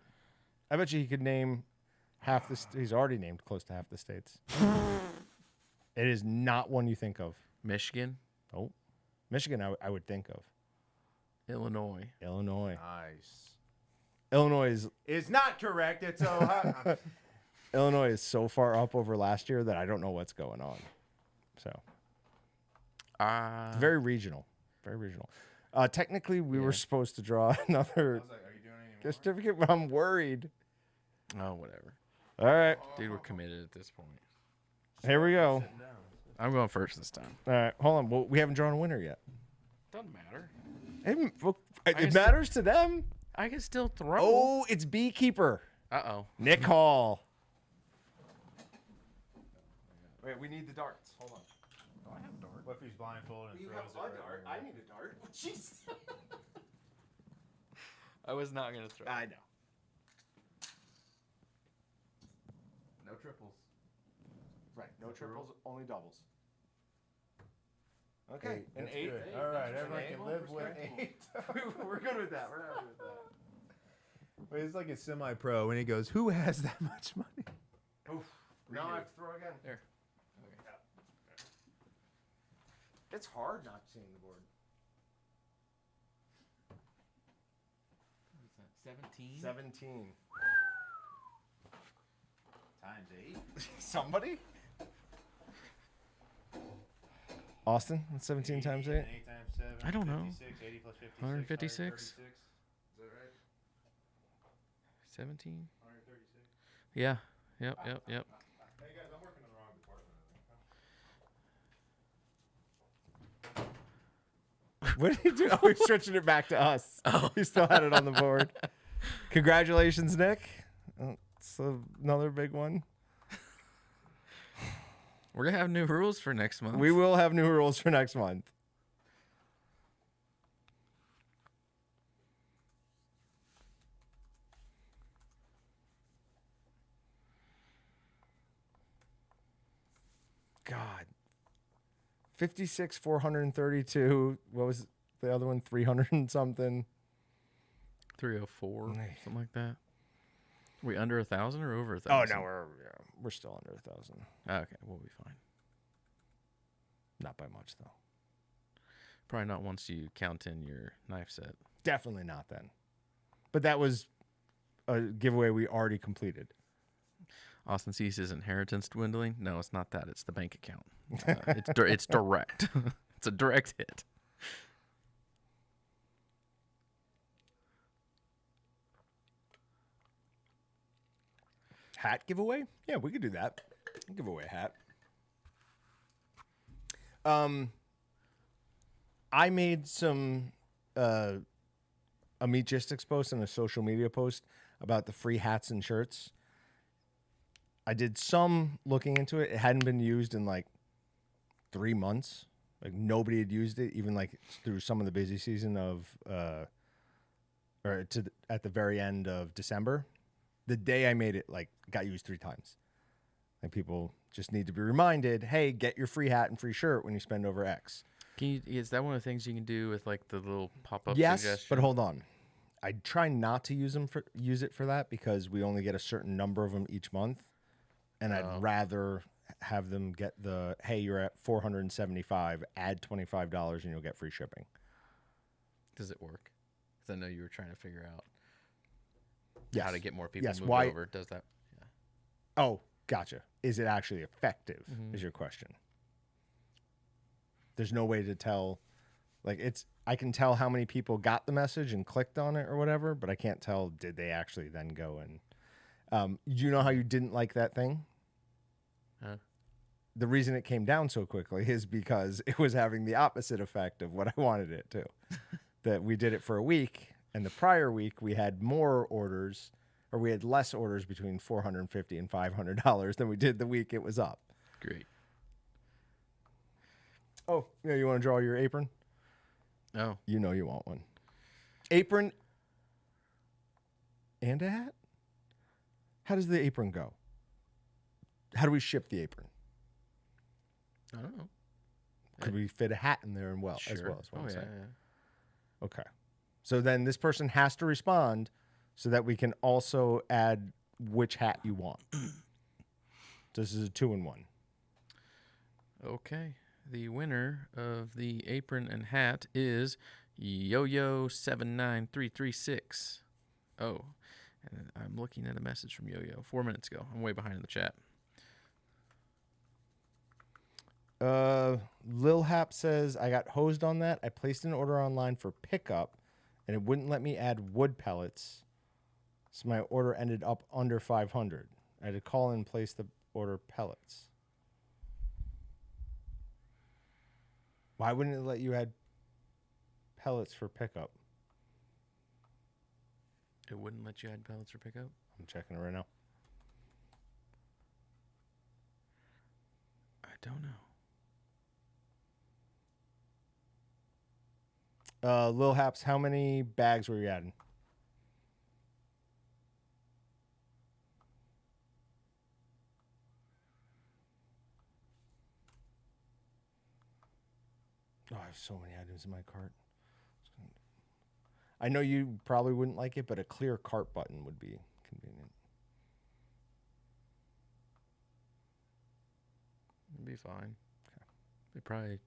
I bet you he could name half the. He's already named close to half the states. It is not one you think of. Michigan. Nope. Michigan, I would think of. Illinois. Illinois. Nice. Illinois is It's not correct. It's Ohio. Illinois is so far up over last year that I don't know what's going on. So it's very regional. Very regional. Technically, we were supposed to draw another Are you doing any certificate, but I'm worried. Oh, whatever. All right, Dude, we're committed at this point. here we go. I'm going first this time. All right, hold on. Well, we haven't drawn a winner yet. Doesn't matter. It matters to them. I can still throw. Oh, it's Beekeeper. Uh-oh. Nick Hall. Wait, we need the darts. Hold on. Oh, I have a dart. What if he's blindfolded and throws it? Right I need a dart. Jeez. I was not going to throw. I know. No triples. Right. No triples, only doubles. Okay. An That's 8. good. All right, An everyone eight. can live with 8. We're good with that. We're happy with that. Wait, it's like a semi-pro when he goes, "Who has that much money?" Oof. Now I have to throw again. There. It's hard not seeing the board. What is that? 17? 17. Times 8. Somebody? Austin, what's 17 times 8? 8 times 7. I don't know. 56, 80 plus 56. 156? 136. Is that right? 17? 136. Yeah. Yep. Hey guys, I'm working in the wrong department. What did he do? Oh, he's switching it back to us. Oh. He still had it on the board. Congratulations, Nick. It's another big one. We're going to have new rules for next month. We will have new rules for next month. God. 56, 432. What was the other one? 300 and something. 304, something like that. Are we under 1,000 or over 1,000? Oh, no, we're still under 1,000. Okay, we'll be fine. Not by much, though. Probably not once you count in your knife set. Definitely not then. But that was a giveaway we already completed. Austin sees his inheritance dwindling. No, it's not that. It's the bank account. It's direct. It's a direct hit. Hat giveaway? Yeah, we could do that. Give away a hat. I made some a Meatgistics post and a social media post about the free hats and shirts. I did some looking into it. It hadn't been used in like 3 months. Like nobody had used it, even like through some of the busy season of at the very end of December. The day I made it, like, got used 3 times. Like people just need to be reminded, hey, get your free hat and free shirt when you spend over X. Is that one of the things you can do with like the little pop-up Yes, suggestion? but hold on. I try not to use it for that because we only get a certain number of them each month, and I'd rather have them get the, hey, you're at 475, add $25 and you'll get free shipping. Does it work? Because I know you were trying to figure out Yes. how to get more people Yes, moved why- over. Does that? Yeah. Oh, gotcha. Is it actually effective? Is your question? There's no way to tell. Like I can tell how many people got the message and clicked on it or whatever, but I can't tell did they actually then go and. You know how you didn't like that thing? Huh? The reason it came down so quickly is because it was having the opposite effect of what I wanted it to. That we did it for a week, and the prior week we had more orders, or we had less orders between $450 and $500 than we did the week it was up. Great. Oh, yeah, you want to draw your apron? Oh, You know you want one. Apron and a hat? How does the apron go? How do we ship the apron? I don't know. Could we fit a hat in there as well? Sure. As well as what I'm yeah, saying. yeah. Okay. So then this person has to respond so that we can also add which hat you want. This is a 2-in-1. Okay. The winner of the apron and hat is Yo-Yo79336. Oh, and I'm looking at a message from Yo-Yo 4 minutes ago. I'm way behind in the chat. Lil Hap says, I got hosed on that. I placed an order online for pickup, and it wouldn't let me add wood pellets, so my order ended up under 500. I had to call and place the order pellets. Why wouldn't it let you add pellets for pickup? It wouldn't let you add pellets for pickup? I'm checking it right now. I don't know. Lil Haps, how many bags were you adding? Oh, I have so many items in my cart. I know you probably wouldn't like it, but a clear cart button would be convenient. It'd be fine. Okay. It probably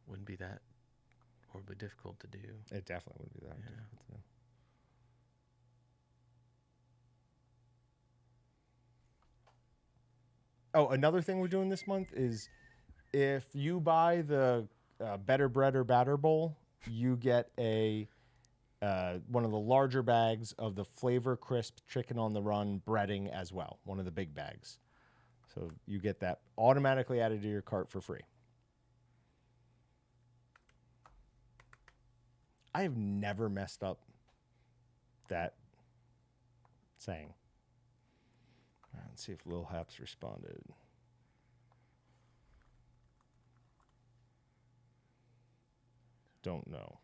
wouldn't be that horribly difficult to do. It definitely would be that difficult to do. Oh, another thing we're doing this month is if you buy the Better Bread or Batter Bowl, you get a one of the larger bags of the Flavor Crisp Chicken on the Run breading as well, one of the big bags. So you get that automatically added to your cart for free. I have never messed up that saying. Let's see if Lil Haps responded. Don't know.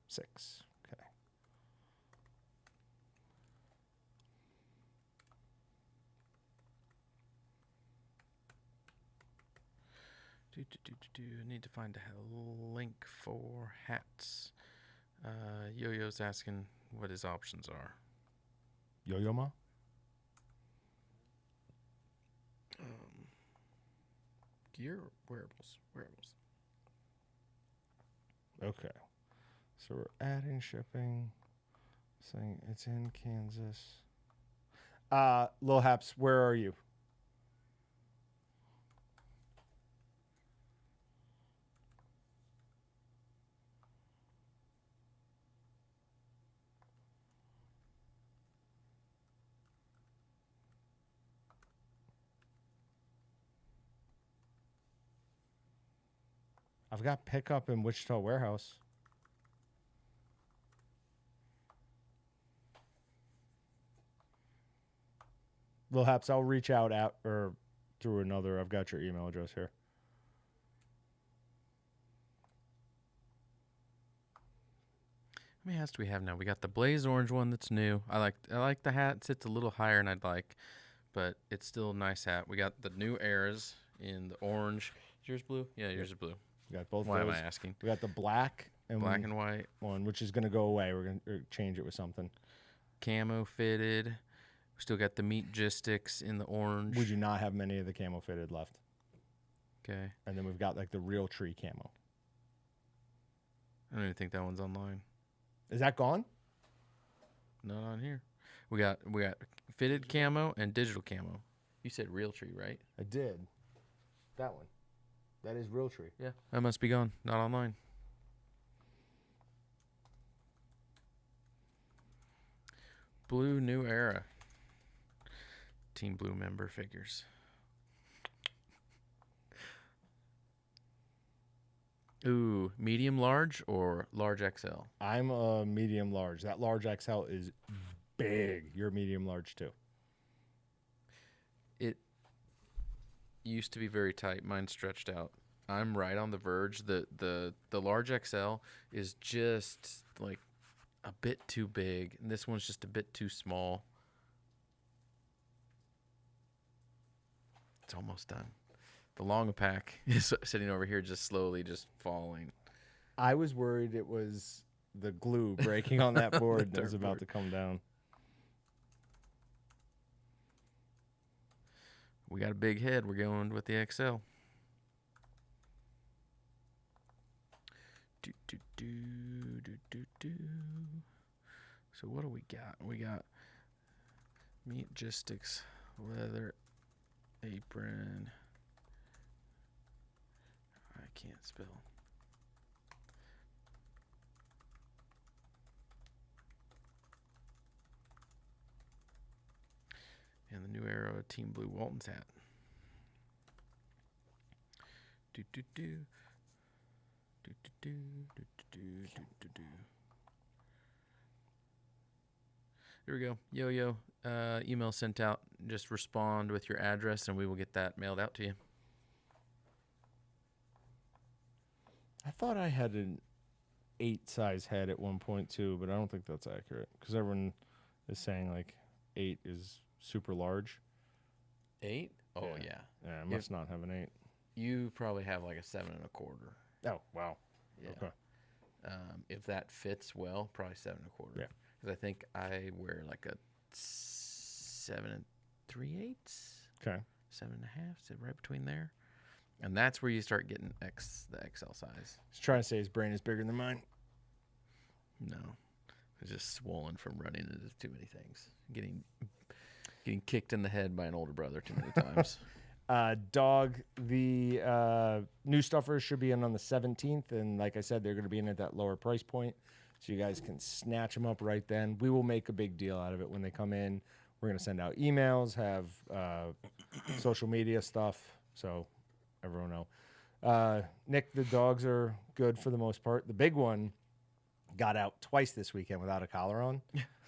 6. Okay. I need to find a link for hats. Yo-Yo's asking what his options are. Yo-Yo Ma? Gear or wearables? Wearables. Okay. So we're adding shipping. Saying it's in Kansas. Lil Haps, where are you? I've got pickup in Wichita Warehouse. Lil Haps, I'll reach out at or through another. I've got your email address here. How many hats do we have now? We got the blaze orange one that's new. I like the hat. It sits a little higher than I'd like, but it's still a nice hat. We got the new eras in the orange. Is yours blue? Yeah, yours is blue. We got both. Why those. am I asking? We got the black and white one, which is going to go away. We're going to change it with something. Camo fitted. We still got the meat gistics in the orange. We do not have many of the camo fitted left. Okay. And then we've got like the real tree camo. I don't even think that one's online. Is that gone? Not on here. We got fitted camo and digital camo. You said real tree, right? I did. That one. That is real tree. Yeah. That must be gone. Not online. Blue New Era. Team Blue member figures. Ooh, medium large or large XL? I'm a medium large. That large XL is big. You're medium large too. It used to be very tight. Mine's stretched out. I'm right on the verge. The large XL is just like a bit too big, and this one's just a bit too small. It's almost done. The long pack is sitting over here just slowly just falling. I was worried it was the glue breaking on that board that was about to come down. We got a big head. We're going with the XL. Do, do, do, do, do, do. So what do we got? We got meat logistics, leather apron. I can't spell. And the new arrow, Team Blue Walton's hat. Do do do. Do do do do do do do do. Here we go. Yo. Email sent out. Just respond with your address, and we will get that mailed out to you. I thought I had an 8 size head at one point too, but I don't think that's accurate because everyone is saying like 8 is super large. 8? Oh yeah. Yeah, I must not have an 8. You probably have like a 7 1/4. Oh wow. Yeah. Okay. If that fits well, probably 7 1/4. Yeah. Because I think I wear like a 7 3/8. Okay. 7 1/2. Sit right between there, and that's where you start getting the XL size. He's trying to say his brain is bigger than mine. No, it's just swollen from running into too many things. Getting kicked in the head by an older brother too many times. Dog, the new stuffers should be in on the 17th, and like I said, they're going to be in at that lower price point, so you guys can snatch them up right then. We will make a big deal out of it when they come in. We're going to send out emails, have social media stuff, so everyone know. Nick, the dogs are good for the most part. The big one got out twice this weekend without a collar on.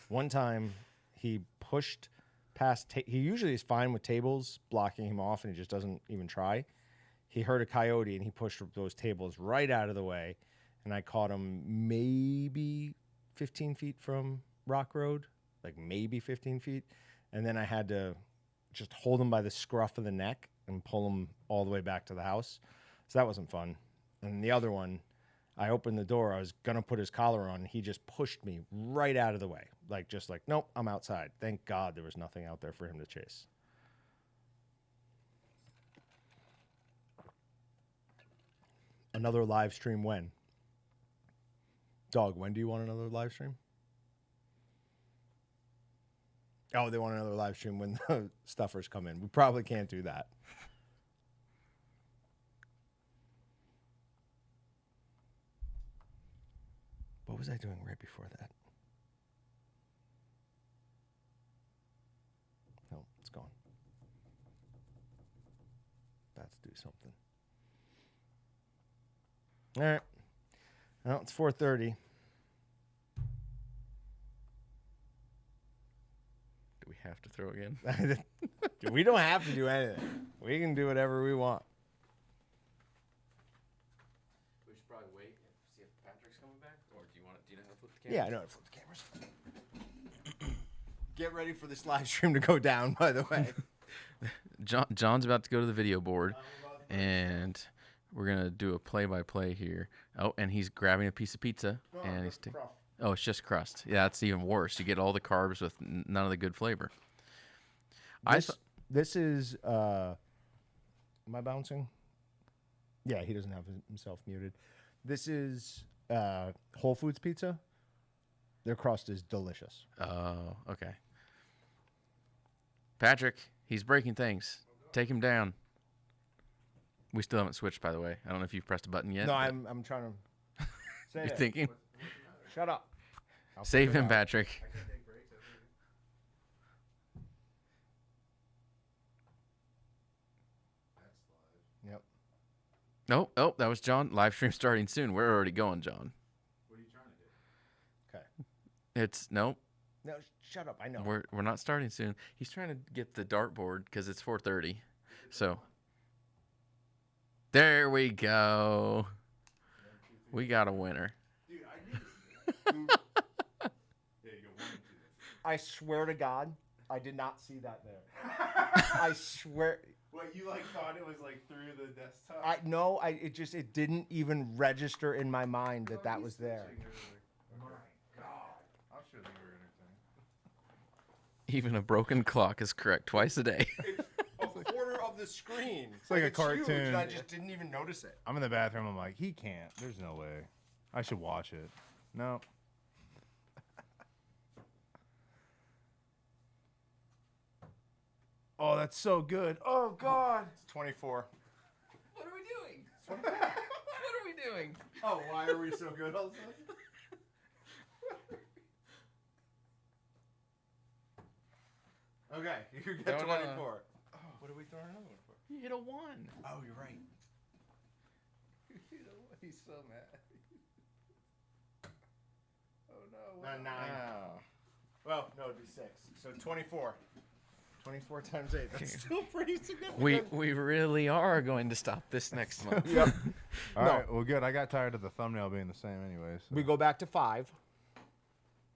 One time he pushed past, he usually is fine with tables blocking him off, and he just doesn't even try. He heard a coyote, and he pushed those tables right out of the way, and I caught him maybe 15 feet from Rock Road, like maybe 15 feet, and then I had to just hold him by the scruff of the neck and pull him all the way back to the house. So that wasn't fun. And the other one, I opened the door. I was going to put his collar on. He just pushed me right out of the way. Just like, nope, I'm outside. Thank God there was nothing out there for him to chase. Another live stream when? Dog, when do you want another live stream? Oh, they want another live stream when the stuffers come in. We probably can't do that. What was I doing right before that? No, it's gone. Let's do something. All right. Well, it's 4:30. Do we have to throw again? We don't have to do anything. We can do whatever we want. We should probably wait and see if Patrick's coming back, or do you know how to flip the camera? Yeah, I know how to flip the cameras. Get ready for this live stream to go down, by the way. John's about to go to the video board, and we're gonna do a play-by-play here. Oh, and he's grabbing a piece of pizza, and he's oh, it's just crust. Yeah, it's even worse. You get all the carbs with none of the good flavor. This is. Am I bouncing? Yeah, he doesn't have himself muted. This is Whole Foods pizza. Their crust is delicious. Oh, okay. Patrick, he's breaking things. Take him down. We still haven't switched, by the way. I don't know if you've pressed a button yet. No, I'm trying to. You're thinking. Shut up. Save him, Patrick. Yep. Oh, that was John. Live stream starting soon. We're already going, John. What are you trying to do? Okay. It's no. No, shut up. I know. We're not starting soon. He's trying to get the dartboard because it's 4:30. So there we go. We got a winner. Dude, I knew this. There you go. 1 and 2. I swear to God, I did not see that there. I swear. What, you thought it was through the desktop? It didn't even register in my mind that was there. My God. I'm sure they were entertaining. Even a broken clock is correct twice a day. It's a quarter of the screen. It's like a huge, cartoon. and I just didn't even notice it. I'm in the bathroom. I'm like, he can't. There's no way. I should watch it. No. Oh, that's so good. Oh God. It's 24. What are we doing? What are we doing? Oh, why are we so good all of a sudden? Okay, you get Don't, 24. Oh, what are we throwing another one for? You hit a 1. Oh, you're right. He's so mad. Oh no. 9. Well, no, it'd be 6. So 24. 24 times 8. That's still pretty significant. We really are going to stop this next month. Yep. All No. right. Well, good. I got tired of the thumbnail being the same, anyway. So. We go back to 5.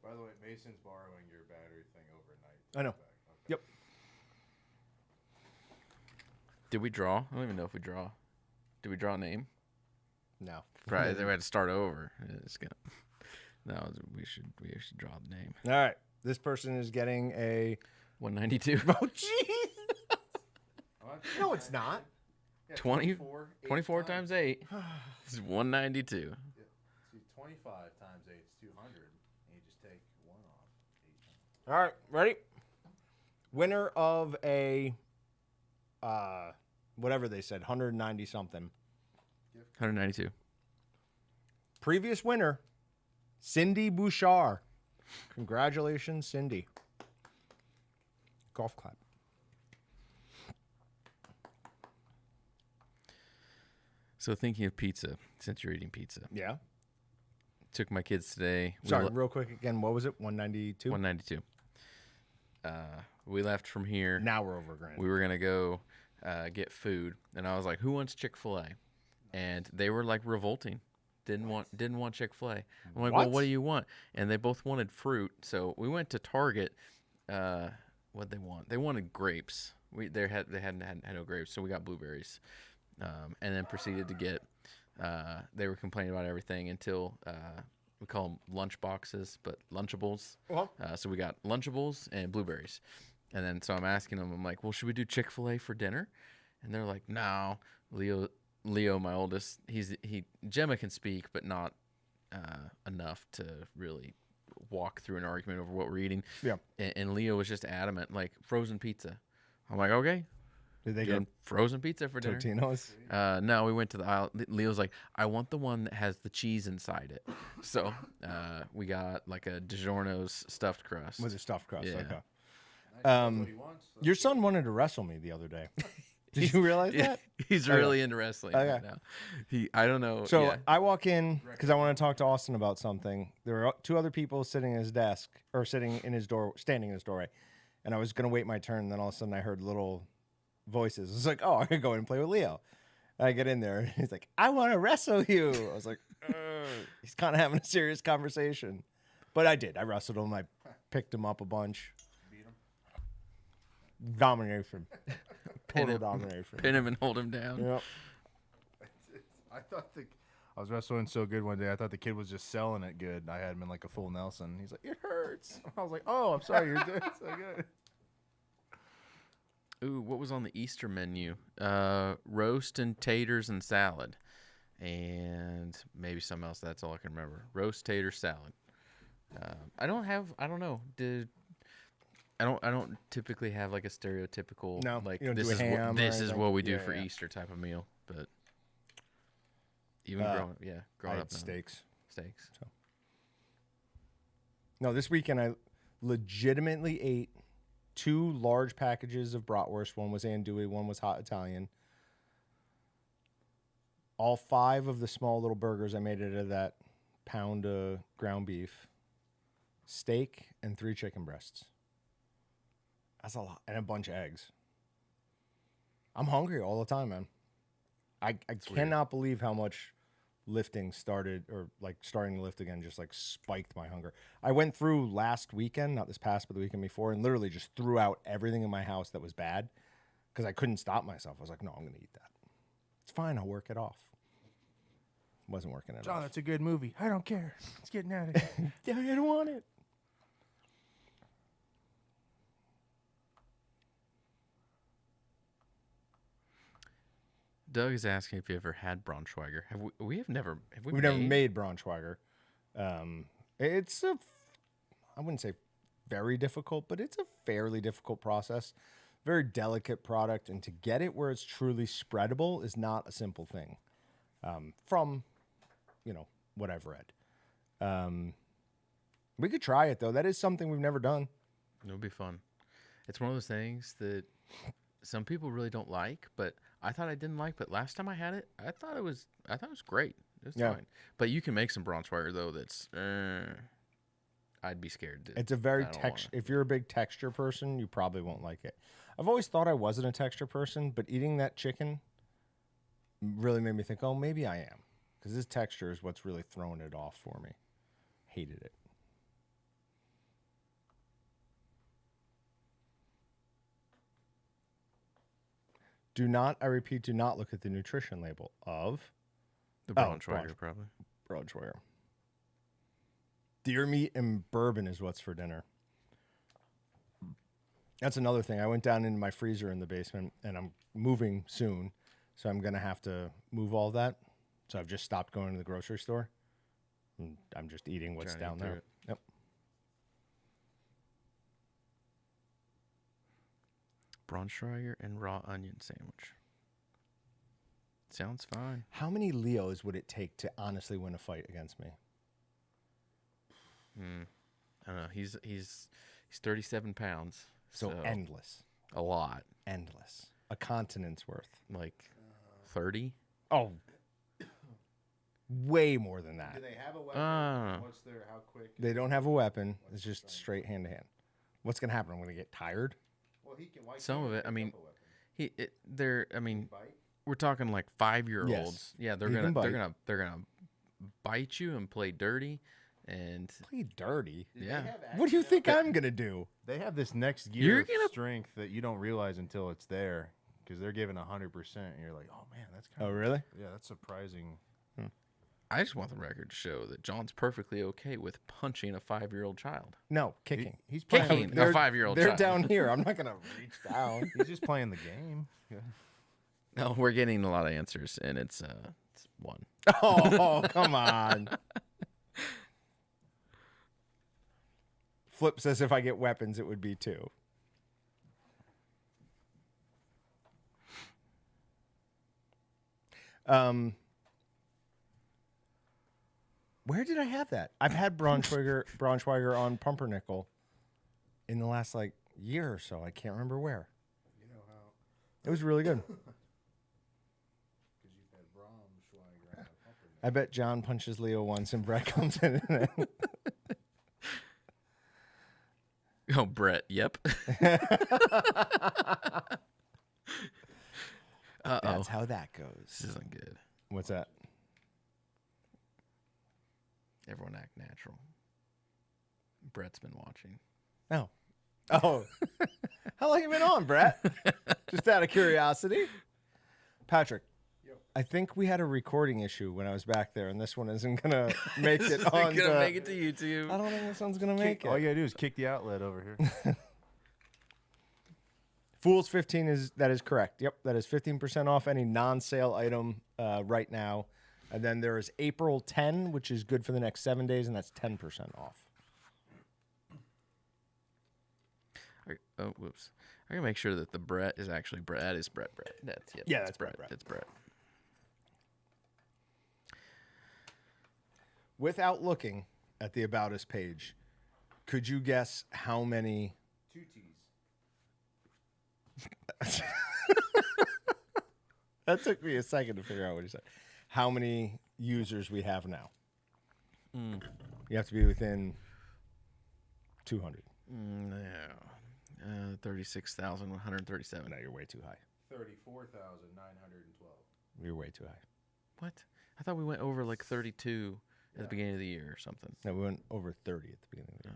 By the way, Mason's borrowing your battery thing overnight. I know. Okay. Yep. Did we draw? I don't even know if we draw. Did we draw a name? No. Probably they had to start over. It's gonna, no, we should draw the name. All right. This person is getting a 192. Oh, jeez. No, it's not. 24 times 8 is 192. Yeah. See, 25 times 8 is 200. And you just take 1 off 8 times. All right. Ready? Winner of a, whatever they said, 190 something. 192. Previous winner, Cindy Bouchard. Congratulations, Cindy. Golf clap. So thinking of pizza, since you're eating pizza, Yeah. took my kids today. Sorry, real quick again. What was it? 192. 192. We left from here. Now we're over grand. We were gonna go get food, and I was like, "Who wants Chick-fil-A?" And they were like revolting. Didn't want Chick-fil-A. I'm like, What? "Well, what do you want?" And they both wanted fruit, so we went to Target. What'd they want? They wanted grapes. They hadn't had no grapes, so we got blueberries, and then proceeded to get. They were complaining about everything until we call them lunch boxes, but Lunchables. Uh-huh. So we got Lunchables and blueberries, and then so I'm asking them. I'm like, "Well, should we do Chick-fil-A for dinner?" And they're like, "No." Leo, my oldest, Gemma can speak, but not enough to really walk through an argument over what we're eating. Yeah. And Leo was just adamant, like frozen pizza. I'm like, okay, Did they doing get frozen pizza for dinner? Totino's? No, we went to the aisle. Leo's like, I want the one that has the cheese inside it. So we got like a DiGiorno's stuffed crust. Was it stuffed crust? Yeah. Okay. That's what he wants. Your son wanted to wrestle me the other day. Did you realize that? He's really into wrestling right now. I don't know. So yeah. I walk in because I want to talk to Austin about something. There were 2 other people sitting at his desk or standing in his doorway, and I was gonna wait my turn. And then all of a sudden I heard little voices. I was like, "Oh, I could go in and play with Leo." And I get in there, and he's like, "I want to wrestle you." I was like, he's kind of having a serious conversation, but I did. I wrestled him. I picked him up a bunch. Beat him. Domination. Pin Total him. domination. Pin him and hold him down. Yep. I thought I was wrestling so good one day. I thought the kid was just selling it good. I had him in like a full Nelson. He's like, "It hurts." I was like, "Oh, I'm sorry. You're doing so good." Ooh, what was on the Easter menu? Roast and taters and salad, and maybe something else. That's all I can remember. Roast, tater, salad. I don't know. I don't typically have like a stereotypical No, like you don't this do a is ham or what this is anything? what we do Yeah, for yeah. Easter type of meal. But even I growing had up, no. steaks. Steaks. No, this weekend I legitimately ate 2 large packages of bratwurst. One was andouille, one was hot Italian. All 5 of the small little burgers I made out of that pound of ground beef, steak, and 3 chicken breasts. That's a lot. And a bunch of eggs. I'm hungry all the time, man. I cannot believe how much lifting starting to lift again just like spiked my hunger. I went through last weekend, not this past, but the weekend before, and literally just threw out everything in my house that was bad because I couldn't stop myself. I was like, no, I'm going to eat that. It's fine. I'll work it off. Wasn't working at John, all. that's a good movie. I don't care. It's getting out of here. Yeah, I don't want it. Doug is asking if you ever had Braunschweiger. We've never made Braunschweiger. It's I wouldn't say very difficult, but it's a fairly difficult process. Very delicate product, and to get it where it's truly spreadable is not a simple thing. From, what I've read. We could try it though. That is something we've never done. It'll be fun. It's one of those things that some people really don't like, but I thought I didn't like. But last time I had it, I thought it was great. It was fine. But you can make some Braunschweiger though. That's I'd be scared. It's a very texture. If you're a big texture person, you probably won't like it. I've always thought I wasn't a texture person, but eating that chicken really made me think, oh, maybe I am, because this texture is what's really throwing it off for me. Hated it. I repeat, do not look at the nutrition label of the Braunschweiger, probably. Braunschweiger. Deer meat and bourbon is what's for dinner. That's another thing. I went down into my freezer in the basement, and I'm moving soon, so I'm going to have to move all that. So I've just stopped going to the grocery store. And I'm just eating what's down there. Yep. Braunschweiger and raw onion sandwich. Sounds fine. How many Leos would it take to honestly win a fight against me? I don't know. He's 37 pounds. So endless. A lot. Endless. A continent's worth. Like 30? Oh. Way more than that. Do they have a weapon? What's how quick? They don't have a weapon. It's just straight hand to hand. What's going to happen? I'm going to get tired? Well, he can. Some of it, I mean, we're talking like 5-year-olds. Yes. Yeah, they're gonna bite you and play dirty. And play dirty? Yeah. What do you think I'm going to do? They have this next gear of strength that you don't realize until it's there, because they're giving 100%. And you're like, oh, man, that's kind of... Oh, really? Yeah, that's surprising. I just want the record to show that John's perfectly okay with punching a 5-year-old child. No, kicking. He's kicking a 5-year-old child. They're down here. I'm not going to reach down. He's just playing the game. Yeah. No, we're getting a lot of answers, and it's 1. Oh, come on. Flip says if I get weapons, it would be 2. Where did I have that? I've had Braunschweiger on pumpernickel in the last year or so. I can't remember where. You know how? It was really good. Because you've had Braunschweiger on pumpernickel. I bet John punches Leo once and Brett comes in and then... Oh, Brett, yep. That's how that goes. This isn't good. What's that? Everyone act natural. Brett's been watching. Oh. Oh. How long you been on, Brett? Just out of curiosity. Patrick, I think we had a recording issue when I was back there, and this one isn't going to make it on. It's going to make it to YouTube. I don't think this one's going to make it. All you got to do is kick the outlet over here. Fool's 15 that is correct. Yep, that is 15% off any non-sale item right now. And then there is April 10, which is good for the next 7 days, and that's 10% off. Oh, whoops. I gotta make sure that the Brett is actually Brett. That is Brett. That's that's Brett. Brett. It's Brett. Without looking at the About Us page, could you guess how many? 2 T's. That took me a second to figure out what he said. How many users we have now? You have to be within 200. No. 36,137. No, you're way too high. 34,912. You're way too high. What? I thought we went over 32 at the beginning of the year or something. No, we went over 30 at the beginning of the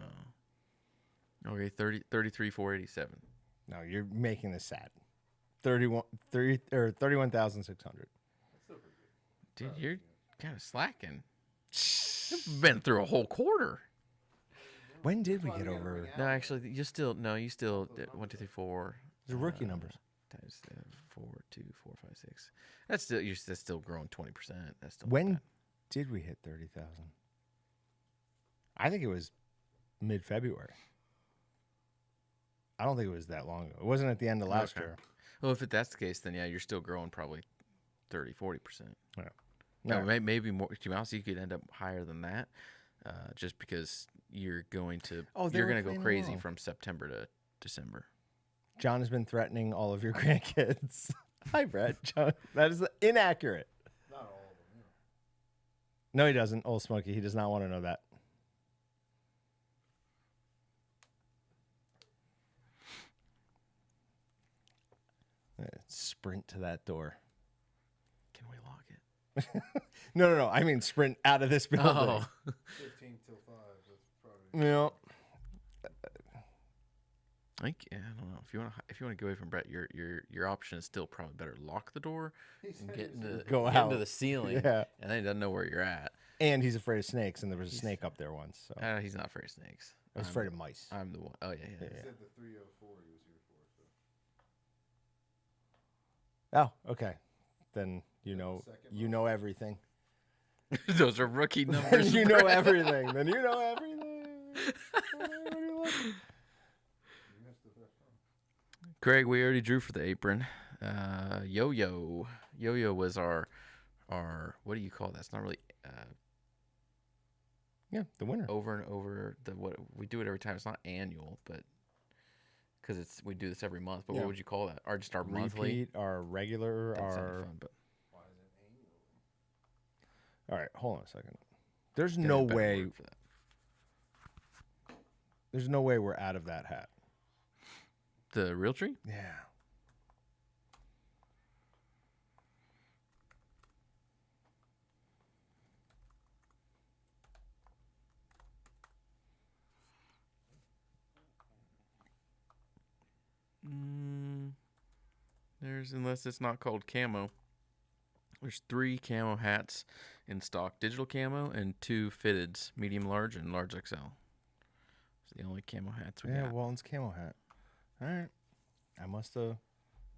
year. Okay, 33,487. No, you're making this sad. 31,600. Dude, you're kind of slacking. You've been through a whole quarter. When did we get over? No, actually, you still did 1, 2, 3, 4. The rookie numbers. times 4, 2, 4, 5, 6. That's still growing 20%. That's still not When bad. did we hit 30,000? I think it was mid-February. I don't think it was that long ago. It wasn't at the end of last Okay. year. Well, if that's the case, then yeah, you're still growing probably 30, 40%. Yeah. No, No. maybe more. To be honest, you could end up higher than that, just because you're going to Oh, they you're were going to go playing crazy along. from September to December. John has been threatening all of your grandkids. Hi, Brett. John, that is inaccurate. Not all of them. No, he doesn't. Old Smokey. He does not want to know that. Sprint to that door. Can we lock it? No. I mean, sprint out of this building. Oh, 15 till 5. That's probably. Yeah. I think I don't know if you want to go away from Brett, your option is still probably better lock the door and get into Go get into out. the ceiling, Yeah. and then he doesn't know where you're at. And he's afraid of snakes, and there was a snake up there once. So I He's not afraid of snakes. was afraid of mice. I'm the one. Oh yeah. He said the 304 he was here for. So. Oh, okay. Then you know second everything. Those are rookie numbers. You know everything. Then you know everything. You missed the first one. Craig, we already drew for the apron. Yo-yo was our what do you call that? It's not really Yeah, the winner. over and over what we do it every time. It's not annual, but because we do this every month. But Yeah. what would you call that? Or just our monthly? Repeat, our regular, Doesn't sound our. fun, but Why is it annual? All right, hold on a second. There's gotta no have a better way. word for that. There's no way we're out of that hat. The real tree? Yeah. Unless it's not called camo. There's 3 camo hats in stock: digital camo and 2 fitteds, medium large and large XL. It's the only camo hats we Yeah, got. Walton's camo hat. All right. I must have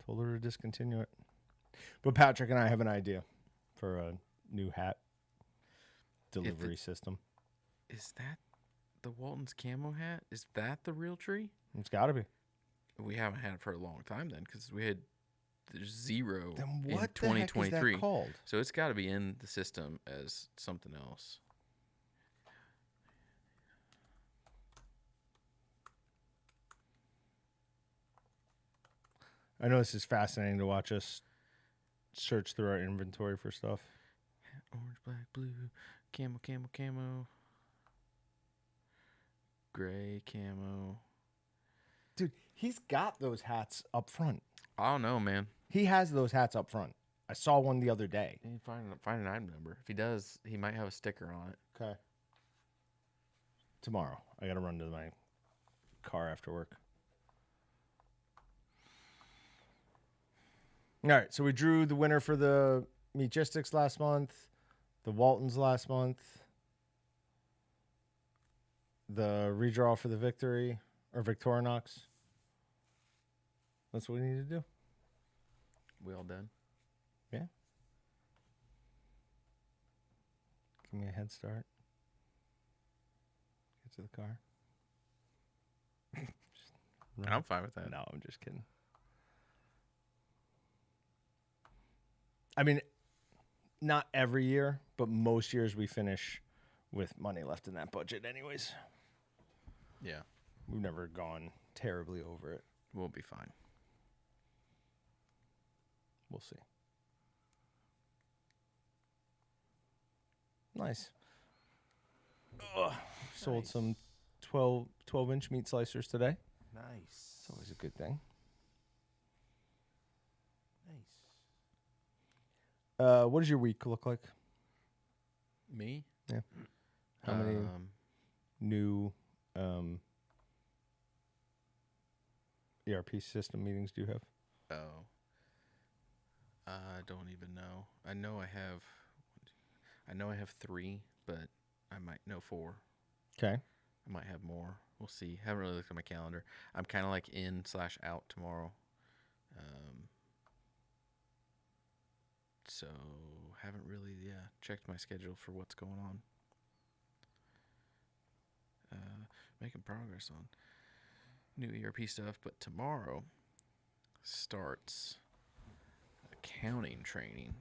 told her to discontinue it. But Patrick and I have an idea for a new hat delivery system. Is that the Walton's camo hat? Is that the real tree? It's got to be. We haven't had it for a long time then, because we had 0 Then in what the heck is 2023. that called? So it's got to be in the system as something else. I know this is fascinating to watch us search through our inventory for stuff. Orange, black, blue, camo, gray camo. Dude, he's got those hats up front. I don't know, man. He has those hats up front. I saw one the other day. He find an item number. If he does, he might have a sticker on it. Okay. Tomorrow. I got to run to my car after work. All right. So we drew the winner for the Meatgistics last month, the Waltons last month, the redraw for the Victory or Victorinox. That's what we need to do. We all done? Yeah. Give me a head start. Get to the car. I'm fine with that. No, I'm just kidding. I mean, not every year, but most years we finish with money left in that budget anyways. Yeah, We've never gone terribly over it. we'll be fine. We'll see. Nice. Ugh. Sold some 12-inch meat slicers today. Nice. It's always a good thing. Nice. What does your week look like? Me? Yeah. How many new ERP system meetings do you have? Oh. I don't even know. I know I have 3, but I might know 4. Okay. I might have more. We'll see. Haven't really looked at my calendar. I'm kind of like in/out tomorrow. So haven't really checked my schedule for what's going on. Making progress on new ERP stuff, but tomorrow starts accounting training.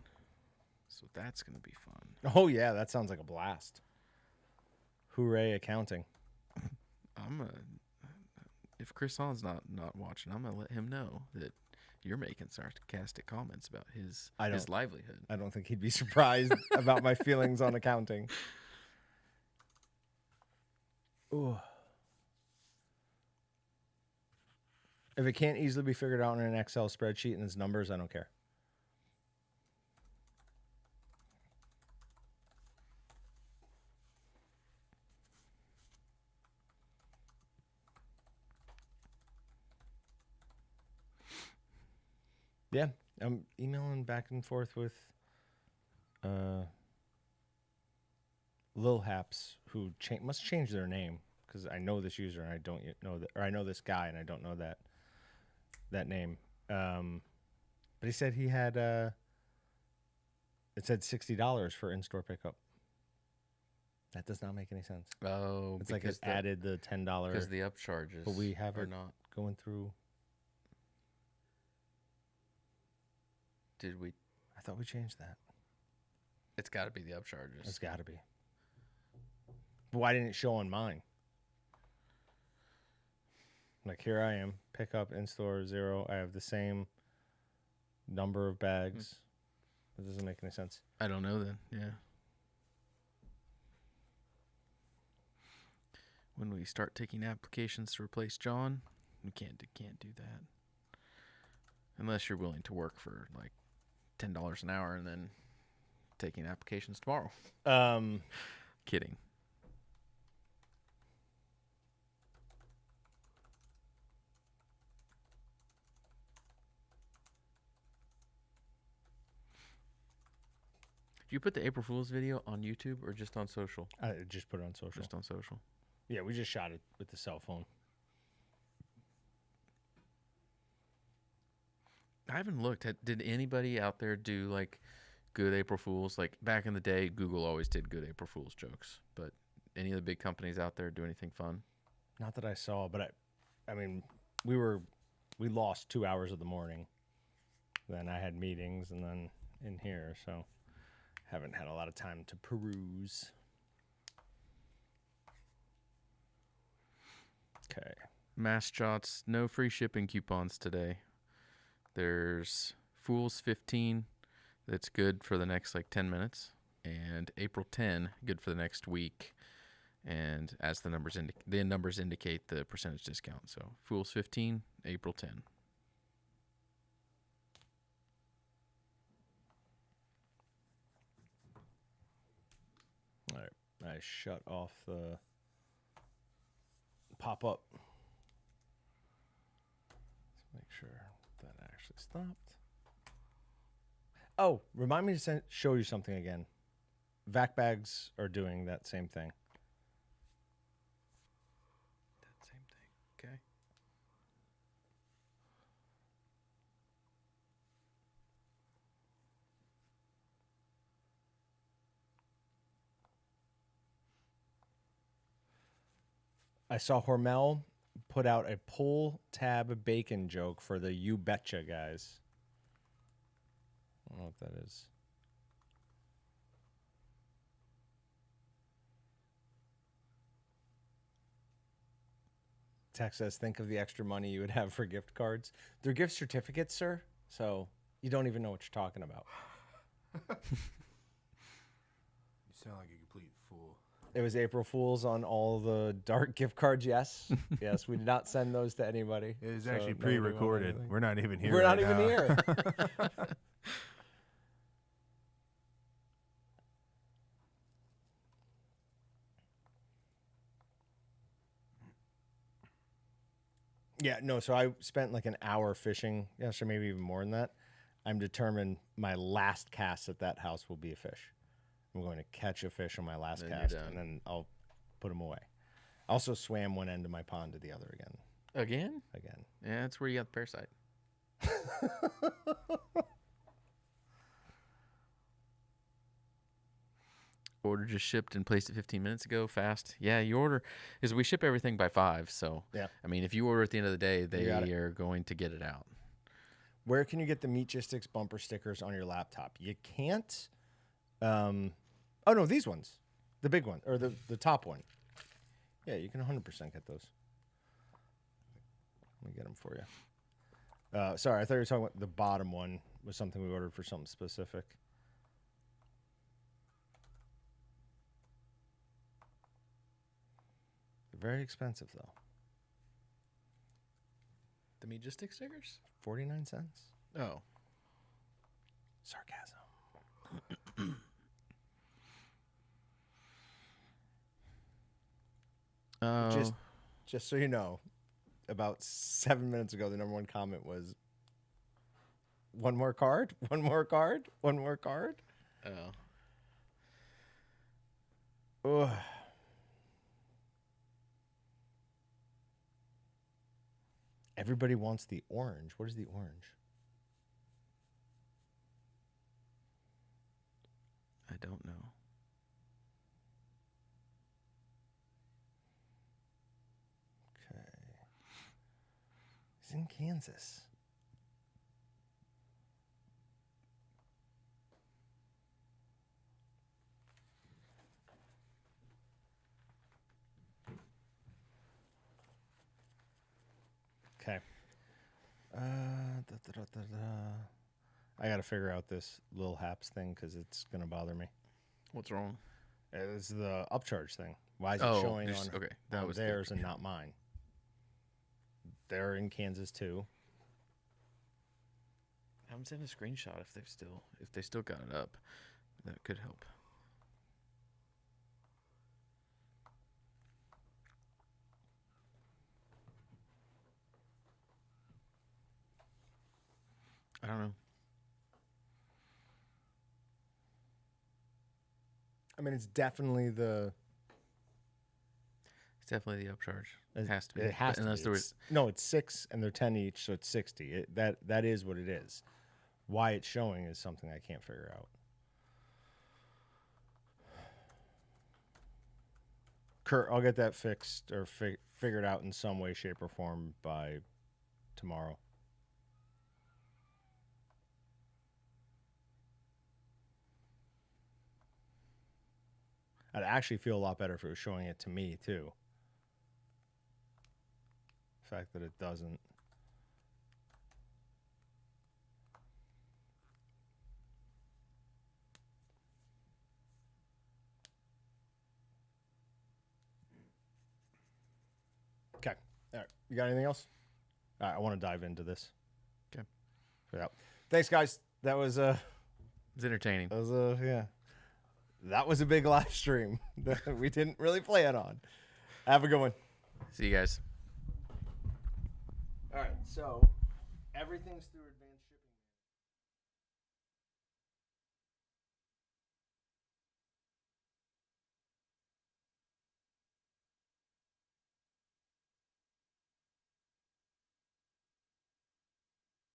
So that's going to be fun. Oh yeah, that sounds like a blast. Hooray, accounting. If Chris Hahn's not watching, I'm going to let him know that you're making sarcastic comments about his livelihood. I don't think he'd be surprised about my feelings on accounting. Ooh. If it can't easily be figured out in an Excel spreadsheet and its numbers, I don't care. Yeah, I'm emailing back and forth with Lil Haps, who must change their name because I know this user and I don't know that, or I know this guy and I don't know that name. But he said he had it said $60 for in-store pickup. That does not make any sense. Oh, It's like it added the $10 because the upcharges. but we have are it not. going through. Did we? I thought we changed that. It's got to be the upcharges. It's got to be. But why didn't it show on mine? Like here I am, pick up in store 0. I have the same number of bags. That doesn't make any sense. I don't know then. Yeah. When we start taking applications to replace John, we can't do that. Unless you're willing to work for like $10 an hour and then taking applications tomorrow. Kidding. Do you put the April Fool's video on YouTube or just on social? I just put it on social. Just on social. Yeah, we just shot it with the cell phone. I haven't looked. Did anybody out there do like good April Fools? Like back in the day, Google always did good April Fool's jokes. But any of the big companies out there do anything fun? Not that I saw, but I mean, we lost 2 hours of the morning. Then I had meetings and then in here, so haven't had a lot of time to peruse. Okay. Mass shots, no free shipping coupons today. There's Fools 15, that's good for the next like 10 minutes, and April 10, good for the next week. And as the numbers indicate the percentage discount. So Fools 15, April 10. All right. I shut off the pop-up. Let's make sure that actually stopped. Oh, remind me to show you something again. Vac bags are doing that same thing. That same thing. Okay. I saw Hormel put out a pull tab bacon joke for the You Betcha guys. I don't know what that is. Text says, think of the extra money you would have for gift cards. They're gift certificates, sir. So you don't even know what you're talking about. You sound like a complete fool. It was April Fool's on all the dark gift cards. Yes. Yes. We did not send those to anybody. It is so actually nobody wanted pre-recorded. anything. We're not even here. We're not right even now. here. Yeah, no, so I spent like an hour fishing yesterday, maybe even more than that. I'm determined my last cast at that house will be a fish. I'm going to catch a fish on my last Then you're cast, done. and then I'll put them away. I also swam one end of my pond to the other Again? again. Yeah, that's where you got the parasite. order just shipped and placed it 15 minutes ago. Fast. Yeah, you order is we ship everything by 5. So Yeah. I mean, if you order at the end of the day, they got it. are going to get it out. Where can you get the Meatgistics bumper stickers on your laptop? You can't. Oh no, these ones, the big one or the top one. Yeah, you can 100% get those. Let me get them for you. Sorry, I thought you were talking about the bottom one was something we ordered for something specific. They're very expensive though. The Meatgistics stickers? 49 cents. Oh. Sarcasm. Just so you know, about 7 minutes ago, the number one comment was, "One more card, one more card, one more card." Oh. Ugh. Everybody wants the orange. What is the orange? I don't know. Okay. He's in Kansas. Okay. I got to figure out this Lil Haps thing because it's going to bother me. What's wrong? It's the upcharge thing. Why is it showing on, okay. That on was theirs and not mine? They're in Kansas too. Have them send a screenshot if they still got it up. That could help. I don't know. I mean, it's definitely the. It's definitely the upcharge. It has to be. It has to Unless be. there was No, it's 6 and they're 10 each, so it's 60. That is what it is. Why it's showing is something I can't figure out. Kurt, I'll get that fixed or figured out in some way, shape, or form by tomorrow. I'd actually feel a lot better if it was showing it to me, too. The fact that it doesn't. Okay. All right. You got anything else? All right. I want to dive into this. Okay. Yeah. Thanks, guys. That was it's entertaining. yeah. That was a big live stream that we didn't really plan on. Have a good one. See you guys. All right. So everything's through advanced.